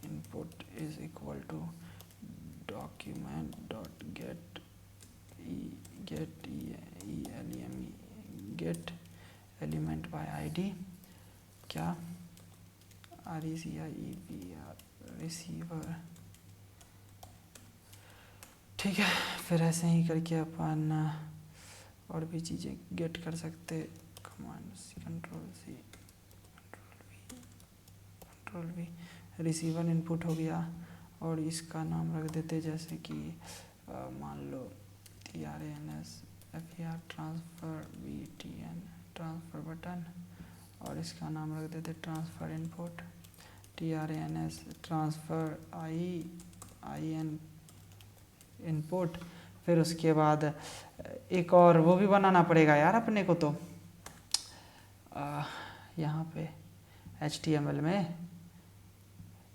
[SPEAKER 1] input is equal to document dot get element by ID, क्या RECIEVER रिसीवर, ठीक है। फिर ऐसे ही करके अपन और भी चीज़ें गेट कर सकते, command C control V receiver input हो गया। और इसका नाम रख देते जैसे कि मान लो TRANSFER transfer BTN transfer button, और इसका नाम रख देते transfer input TRANS transfer IN input. फिर उसके बाद एक और वो भी बनाना पड़ेगा यार अपने को, तो यहाँ पे HTML में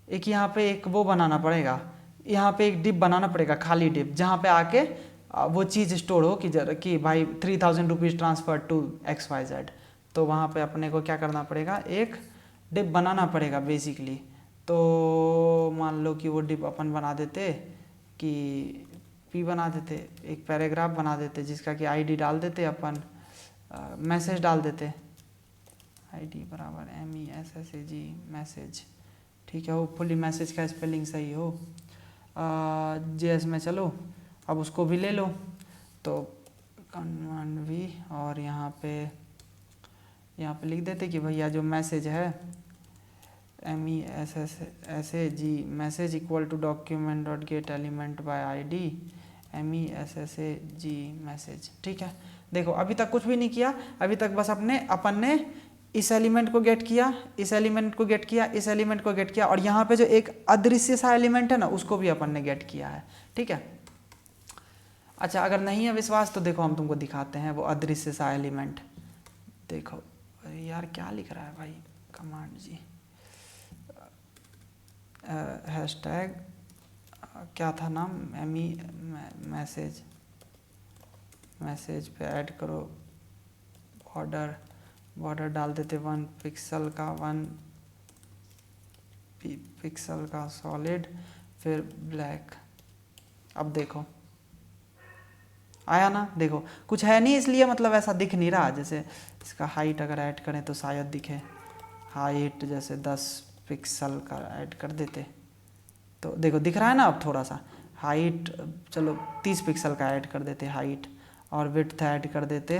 [SPEAKER 1] एक यहाँ पे एक वो बनाना पड़ेगा, यहाँ पे एक डिप बनाना पड़ेगा, खाली डिप, जहाँ पे आके वो चीज़ स्टोर हो कि भाई 3000 रुपीज़ ट्रांसफ़र टू XYZ, तो वहाँ पे अपने को क्या करना पड़ेगा, एक डिप बनाना पड़ेगा बेसिकली। तो मान लो कि वो डिप अपन बना देते कि P बना देते, एक पैराग्राफ बना देते जिसका कि ID डाल देते अपन, मैसेज डाल देते, ID बराबर MESSAG मैसेज, ठीक है, होपफुली मैसेज का स्पेलिंग सही हो। JS में चलो, अब उसको भी ले लो, तो कन्वर्ट भी, और यहाँ पे लिख देते कि भैया जो मैसेज है MESSAG message equal to document dot get element by ID MESSAG message, ठीक है। देखो अभी तक कुछ भी नहीं किया, अभी तक बस अपन ने इस एलिमेंट को गेट किया, इस एलिमेंट को गेट किया, इस एलिमेंट को गेट किया, और यहाँ पे जो एक अदृश्य सा एलिमेंट है ना उसको भी अपन ने गेट किया है, ठीक है। अच्छा, अगर नहीं है विश्वास तो देखो हम तुमको दिखाते हैं वो अदृश्य सा एलिमेंट। देखो अरे यार क्या लिख रहा है भाई कमांड जी, हैशटैग क्या था नाम, मैसेज पे ऐड करो बॉर्डर डाल देते 1 पिक्सल का, 1 पिक्सल का सॉलिड, फिर ब्लैक। अब देखो आया ना, देखो कुछ है नहीं इसलिए मतलब ऐसा दिख नहीं रहा। जैसे इसका हाइट अगर ऐड करें तो शायद दिखे, हाइट जैसे 10 पिक्सल का ऐड कर देते तो देखो दिख रहा है ना। अब थोड़ा सा हाइट चलो 30 पिक्सल का ऐड कर देते हाइट, और विड्थ ऐड कर देते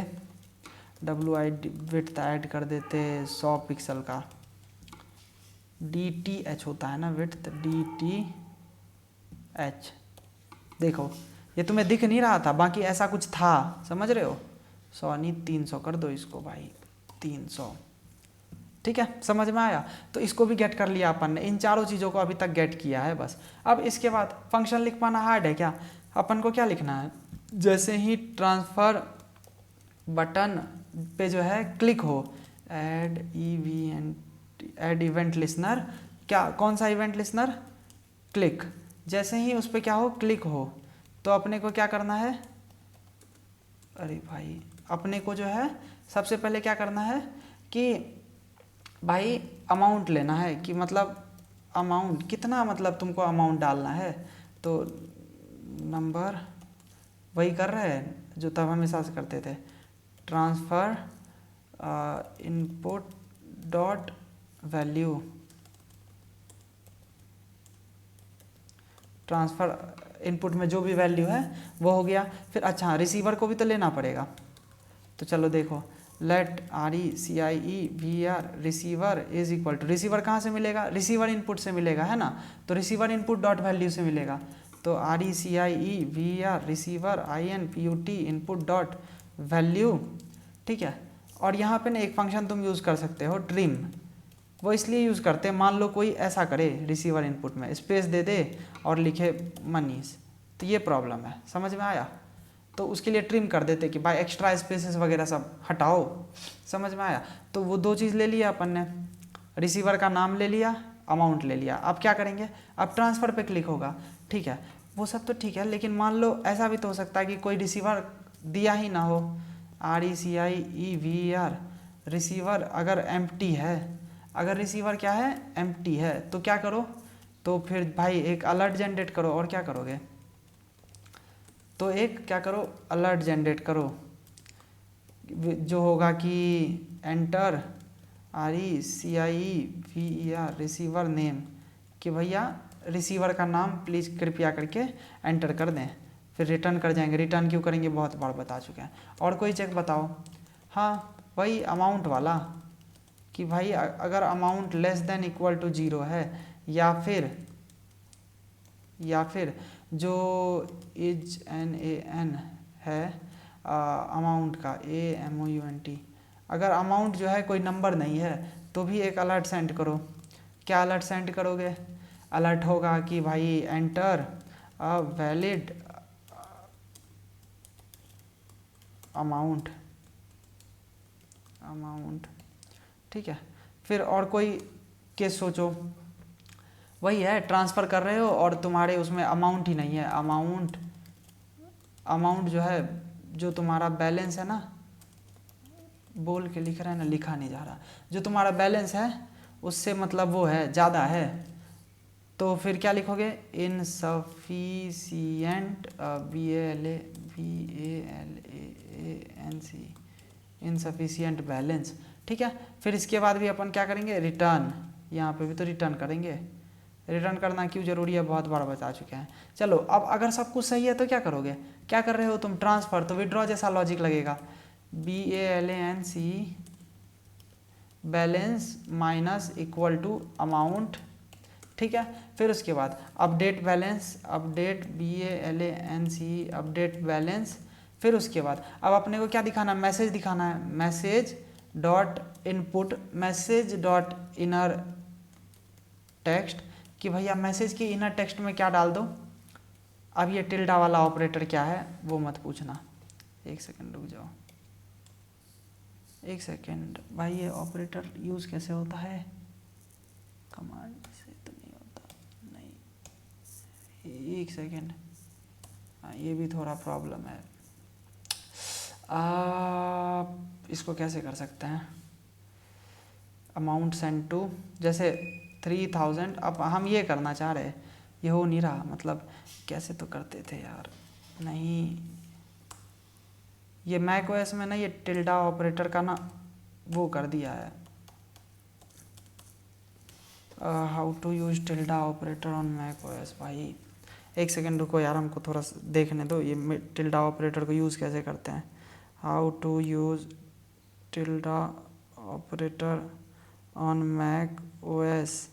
[SPEAKER 1] WID विड्थ ऐड कर देते 100 पिक्सल का, DTH होता है ना विड्थ, DTH। देखो ये तुम्हें दिख नहीं रहा था, बाकी ऐसा कुछ था, समझ रहे हो। 100 नहीं 300 कर दो इसको भाई, 300, ठीक है, समझ में आया। तो इसको भी गेट कर लिया अपन ने, इन चारों चीज़ों को अभी तक गेट किया है बस। अब इसके बाद फंक्शन लिख पाना हार्ड है क्या, अपन को क्या लिखना है, जैसे ही ट्रांसफ़र बटन पे जो है क्लिक हो, ऐड इवेंट लिसनर, क्या कौन सा इवेंट लिसनर, क्लिक, जैसे ही उस पर क्या हो क्लिक हो तो अपने को क्या करना है, अरे भाई अपने को जो है सबसे पहले क्या करना है कि भाई अमाउंट लेना है, कि मतलब अमाउंट कितना, मतलब तुमको अमाउंट डालना है, तो नंबर वही कर रहे हैं जो तब हमेशा से करते थे, transfer input dot value, transfer input में जो भी वैल्यू है वो हो गया। फिर अच्छा रिसीवर को भी तो लेना पड़ेगा, तो चलो देखो let RECIEVER receiver is equal to, receiver कहाँ से मिलेगा, रिसीवर इनपुट से मिलेगा है ना, तो रिसीवर इनपुट डॉट वैल्यू से मिलेगा, तो RECIEVER receiver INPUT input dot value, ठीक है। और यहाँ पे ना एक फंक्शन तुम यूज़ कर सकते हो ट्रिम, वो इसलिए यूज़ करते हैं, मान लो कोई ऐसा करे रिसीवर इनपुट में स्पेस दे दे और लिखे मनीष, तो ये प्रॉब्लम है, समझ में आया। तो उसके लिए ट्रिम कर देते कि भाई एक्स्ट्रा स्पेसेस वगैरह सब हटाओ, समझ में आया। तो वो दो चीज़ ले लिया अपन ने, रिसीवर का नाम ले लिया, अमाउंट ले लिया। अब क्या करेंगे, अब ट्रांसफ़र पे क्लिक होगा, ठीक है, वो सब तो ठीक है, लेकिन मान लो ऐसा भी तो हो सकता है कि कोई रिसीवर दिया ही ना हो, RECIEVER रिसीवर अगर एम्प्टी है, अगर रिसीवर क्या है एम्प्टी है, तो क्या करो, तो फिर भाई एक अलर्ट जनरेट करो, और क्या करोगे, तो एक क्या करो अलर्ट जनरेट करो, जो होगा कि एंटर RECIEVER रिसीवर नेम, कि भैया रिसीवर का नाम प्लीज़ कृपया करके एंटर कर दें, फिर रिटर्न कर जाएंगे। रिटर्न क्यों करेंगे बहुत बार बता चुके हैं। और कोई चेक बताओ, हाँ वही अमाउंट वाला, कि भाई अगर amount less than equal to 0 है, या फिर जो इज NAN है अमाउंट का AMOUNT, अगर अमाउंट जो है कोई नंबर नहीं है तो भी एक अलर्ट सेंड करो। क्या अलर्ट सेंड करोगे, अलर्ट होगा कि भाई एंटर अ वैलिड अमाउंट, ठीक है। फिर और कोई केस सोचो, वही है ट्रांसफ़र कर रहे हो और तुम्हारे उसमें अमाउंट ही नहीं है, अमाउंट अमाउंट जो है, जो तुम्हारा बैलेंस है ना, बोल के लिख रहा है ना, लिखा नहीं जा रहा, जो तुम्हारा बैलेंस है उससे मतलब वो है ज़्यादा है, तो फिर क्या लिखोगे, इनसफिशियंट, BALANC, इनसफिशियंट बैलेंस। ठीक है, फिर इसके बाद भी अपन क्या करेंगे, रिटर्न, यहाँ पे भी तो रिटर्न करेंगे। रिटर्न करना क्यों जरूरी है, बहुत बार बता चुके हैं। चलो अब अगर सब कुछ सही है तो क्या करोगे, क्या कर रहे हो तुम, ट्रांसफ़र, तो विड्रॉ जैसा लॉजिक लगेगा, BALANC balance minus equal to amount. ठीक है, फिर उसके बाद update balance, update BALANC update balance. फिर उसके बाद अब अपने को क्या दिखाना है, मैसेज दिखाना है, message dot input, message dot inner text, कि भैया मैसेज के इनर टेक्स्ट में क्या डाल दो। अब ये टिल्डा वाला ऑपरेटर क्या है वो मत पूछना, एक सेकंड रुक जाओ, एक सेकंड भाई, ये ऑपरेटर यूज़ कैसे होता है, कमांड से तो नहीं होता, नहीं, एक सेकंड, हाँ ये भी थोड़ा प्रॉब्लम है। इसको कैसे कर सकते हैं, अमाउंट सेंड टू, जैसे 3000, अब हम ये करना चाह रहे, ये हो नहीं रहा, मतलब कैसे तो करते थे यार, नहीं, ये मैकओएस में ना ये टिल्डा ऑपरेटर का ना वो कर दिया है, how to use tilde operator on macOS. भाई एक सेकंड रुको यार, हमको थोड़ा देखने दो ये टिल्डा ऑपरेटर को यूज़ कैसे करते हैं, how to use tilde operator on macOS.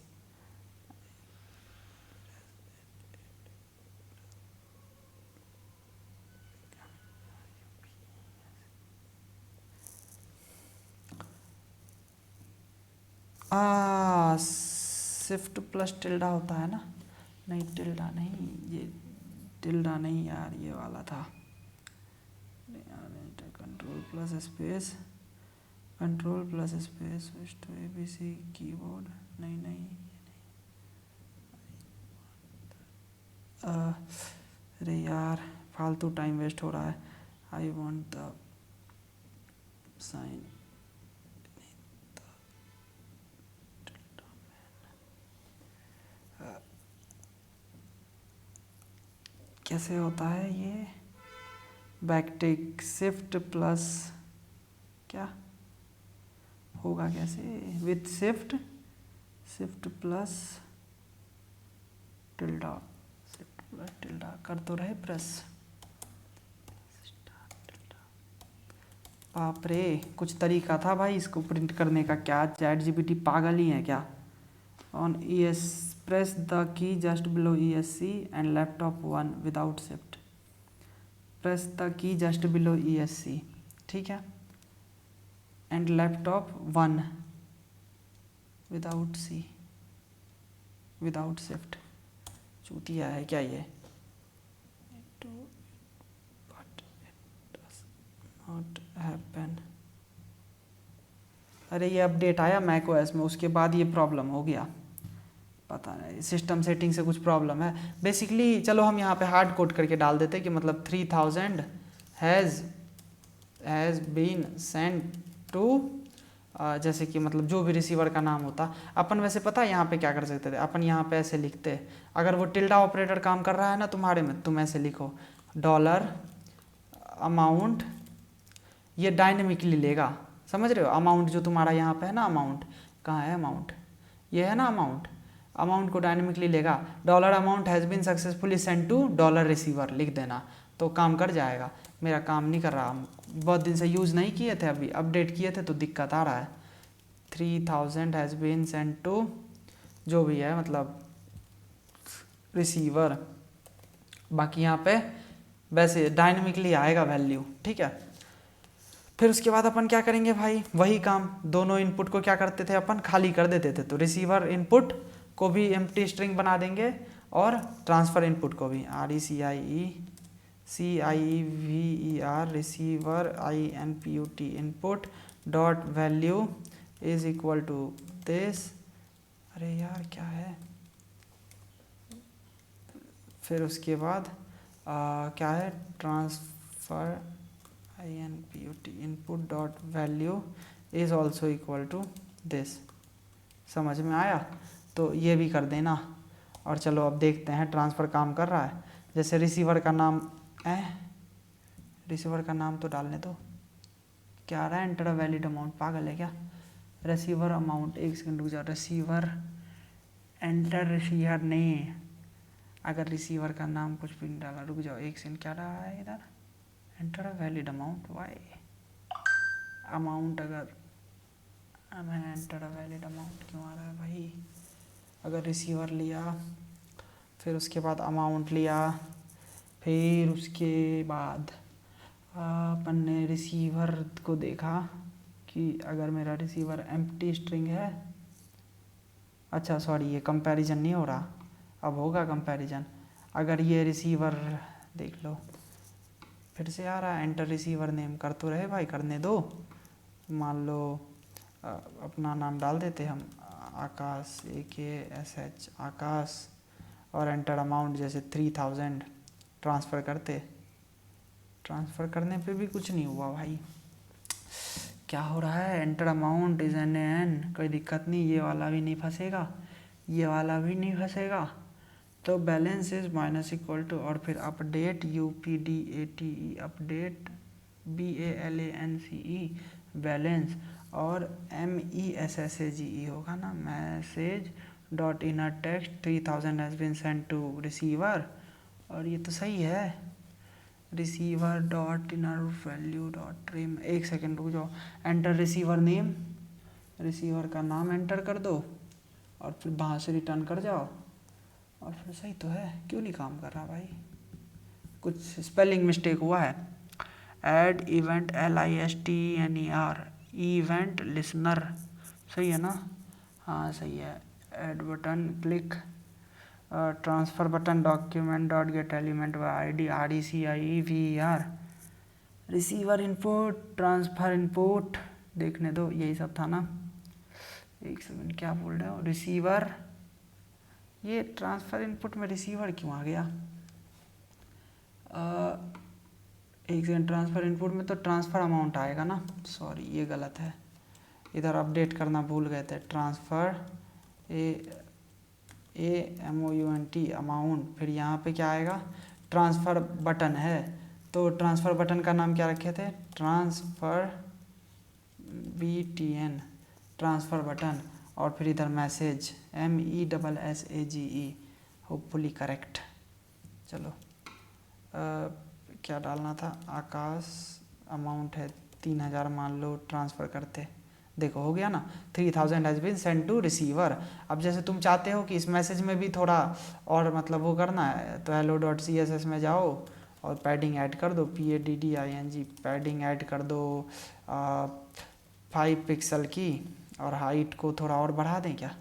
[SPEAKER 1] Shift plus tilde होता है ना, नहीं टिल्डा नहीं, ये टिल्डा नहीं यार, ये वाला था, control plus space, control plus space switch to ABC keyboard, नहीं नहीं, अरे यार फालतू टाइम वेस्ट हो रहा है, आई वॉन्ट द साइन, कैसे होता है ये, बैकटिक शिफ्ट प्लस क्या होगा, कैसे, with shift, shift plus tilde, shift plus tilde कर तो रहे प्रेस, बाप रे, कुछ तरीका था भाई इसको प्रिंट करने का, क्या ChatGPT पागल ही है क्या। On ES press the key just below ESC and laptop 1 without shift, press the key just below ESC, ठीक है, and laptop 1 without C, without shift, चूतिया है क्या ये, नॉट हैपन। अरे ये अपडेट आया मैकओएस में, उसके बाद ये प्रॉब्लम हो गया, पता नहीं सिस्टम सेटिंग से कुछ प्रॉब्लम है बेसिकली। चलो हम यहाँ पे हार्ड कोड करके डाल देते कि मतलब 3000 हैज़ बीन सेंड टू, जैसे कि मतलब जो भी रिसीवर का नाम होता, अपन वैसे पता है यहाँ पे क्या कर सकते थे, अपन यहाँ पे ऐसे लिखते, अगर वो टिल्डा ऑपरेटर काम कर रहा है ना तुम्हारे में, तुम ऐसे लिखो डॉलर अमाउंट, ये डायनेमिकली लेगा, समझ रहे हो, अमाउंट जो तुम्हारा यहाँ पे है ना, अमाउंट कहाँ है, अमाउंट ये है ना, अमाउंट, अमाउंट को डायनेमिकली लेगा, dollar amount has been successfully send to dollar receiver लिख देना, तो काम कर जाएगा। मेरा काम नहीं कर रहा, बहुत दिन से यूज़ नहीं किए थे, अभी अपडेट किए थे तो दिक्कत आ रहा है। 3000 हैज़ बीन सेंड टू जो भी है मतलब रिसीवर, बाकी यहाँ पे वैसे डायनेमिकली आएगा वैल्यू, ठीक है। फिर उसके बाद अपन क्या करेंगे भाई, वही काम, दोनों इनपुट को क्या करते थे अपन, खाली कर देते थे, तो रिसीवर इनपुट को भी एम्प्टी स्ट्रिंग बना देंगे और ट्रांसफ़र इनपुट को भी RECIVER receiver INPUT input dot value is equal to this, अरे यार क्या है, फिर उसके बाद क्या है, transfer INPUT input dot value is also equal to this. समझ में आया? तो ये भी कर देना। और चलो अब देखते हैं ट्रांसफ़र काम कर रहा है। जैसे रिसीवर का नाम रिसीवर का नाम तो डालने दो। क्या आ रहा है, एंटर अ वैलिड अमाउंट। पागल है क्या? रिसीवर अमाउंट, एक सेकंड रुक जाओ। रिसीवर एंटर रिसीवर नहीं, अगर रिसीवर का नाम कुछ भी नहीं डाला, रुक जाओ एक सेकंड। क्या रहा है इधर, enter a valid amount. Why amount, अगर मैं एंटर अ वैलिड अमाउंट क्यों आ रहा है भाई? अगर रिसीवर लिया, फिर उसके बाद अमाउंट लिया, फिर उसके बाद अपन ने रिसीवर को देखा कि अगर मेरा रिसीवर एम्प्टी स्ट्रिंग है, अच्छा सॉरी ये कंपैरिजन नहीं हो रहा, अब होगा कंपैरिजन। अगर ये रिसीवर देख लो, फिर से आ रहा है एंटर रिसीवर नेम। कर तो रहे भाई, करने दो। मान लो अपना नाम डाल देते हम, आकाश, AKSH आकाश, और एंटर अमाउंट जैसे 3000 ट्रांसफ़र करते। ट्रांसफ़र करने पे भी कुछ नहीं हुआ भाई, क्या हो रहा है? एंटर अमाउंट इज एन, कोई दिक्कत नहीं, ये वाला भी नहीं फंसेगा, ये वाला भी नहीं फंसेगा। तो balance is minus equal to, और फिर update UPDATE, update BALANCE balance, और MESSAGE होगा ना, message dot inner text 3000 has been send to receiver. और ये तो सही है, receiver dot inner value dot trim. एक सेकेंड रुक जाओ, एंटर रिसीवर नेम, रिसीवर का नाम एंटर कर दो, और फिर वहाँ से रिटर्न कर जाओ। और फिर सही तो है, क्यों नहीं काम कर रहा भाई? कुछ स्पेलिंग मिस्टेक हुआ है। Add event LISTNER, event listener, सही है ना? हाँ सही है। Add button, click, transfer button, document dot get element by ID, RECIVER, receiver input, transfer input, देखने दो यही सब था ना। एक सेकंड, क्या बोल रहे हो? रिसीवर, ये ट्रांसफ़र इनपुट में रिसीवर क्यों आ गया? एक सेकंड, ट्रांसफ़र इनपुट में तो ट्रांसफ़र अमाउंट आएगा ना, सॉरी ये गलत है, इधर अपडेट करना भूल गए थे। ट्रांसफ़र AMOUNT अमाउंट, फिर यहाँ पे क्या आएगा, ट्रांसफ़र बटन है, तो ट्रांसफ़र बटन का नाम क्या रखे थे, ट्रांसफ़र BTN, ट्रांसफ़र बटन, और फिर इधर मैसेज MESSAGE, होपफुली करेक्ट। चलो क्या डालना था, आकाश, अमाउंट है 3000, मान लो ट्रांसफ़र करते, देखो हो गया ना, 3000 has been send to receiver. अब जैसे तुम चाहते हो कि इस मैसेज में भी थोड़ा और मतलब वो करना है, तो hello.css में जाओ और पैडिंग ऐड कर दो, PADDING पैडिंग ऐड कर दो 5 पिक्सल की, और हाइट को थोड़ा और बढ़ा दें क्या,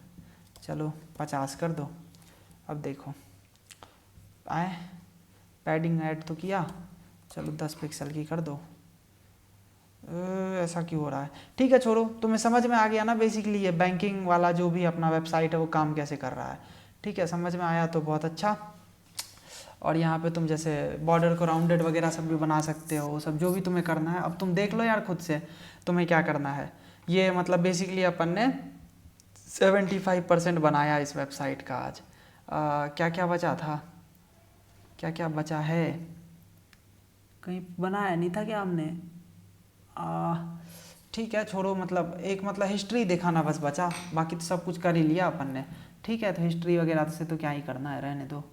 [SPEAKER 1] चलो 50 कर दो। अब देखो आए, पैडिंग ऐड तो किया, चलो 10 पिक्सल की कर दो। ऐसा क्यों हो रहा है? ठीक है छोड़ो, तुम्हें समझ में आ गया ना बेसिकली ये बैंकिंग वाला जो भी अपना वेबसाइट है वो काम कैसे कर रहा है। ठीक है, समझ में आया तो बहुत अच्छा। और यहाँ पे तुम जैसे बॉर्डर को राउंडेड वगैरह सब भी बना सकते हो, सब जो भी तुम्हें करना है। अब तुम देख लो यार खुद से तुम्हें क्या करना है। ये मतलब बेसिकली अपन ने 75% बनाया इस वेबसाइट का आज। क्या क्या बचा था, क्या क्या बचा है, कहीं बनाया नहीं था क्या हमने? ठीक है छोड़ो, मतलब एक मतलब हिस्ट्री दिखाना बस बचा, बाकी तो सब कुछ कर ही लिया अपन ने। ठीक है, तो हिस्ट्री वगैरह से तो क्या ही करना है, रहने दो,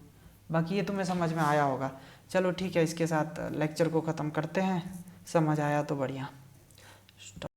[SPEAKER 1] बाकी ये तुम्हें समझ में आया होगा। चलो ठीक है, इसके साथ लेक्चर को ख़त्म करते हैं, समझ आया तो बढ़िया।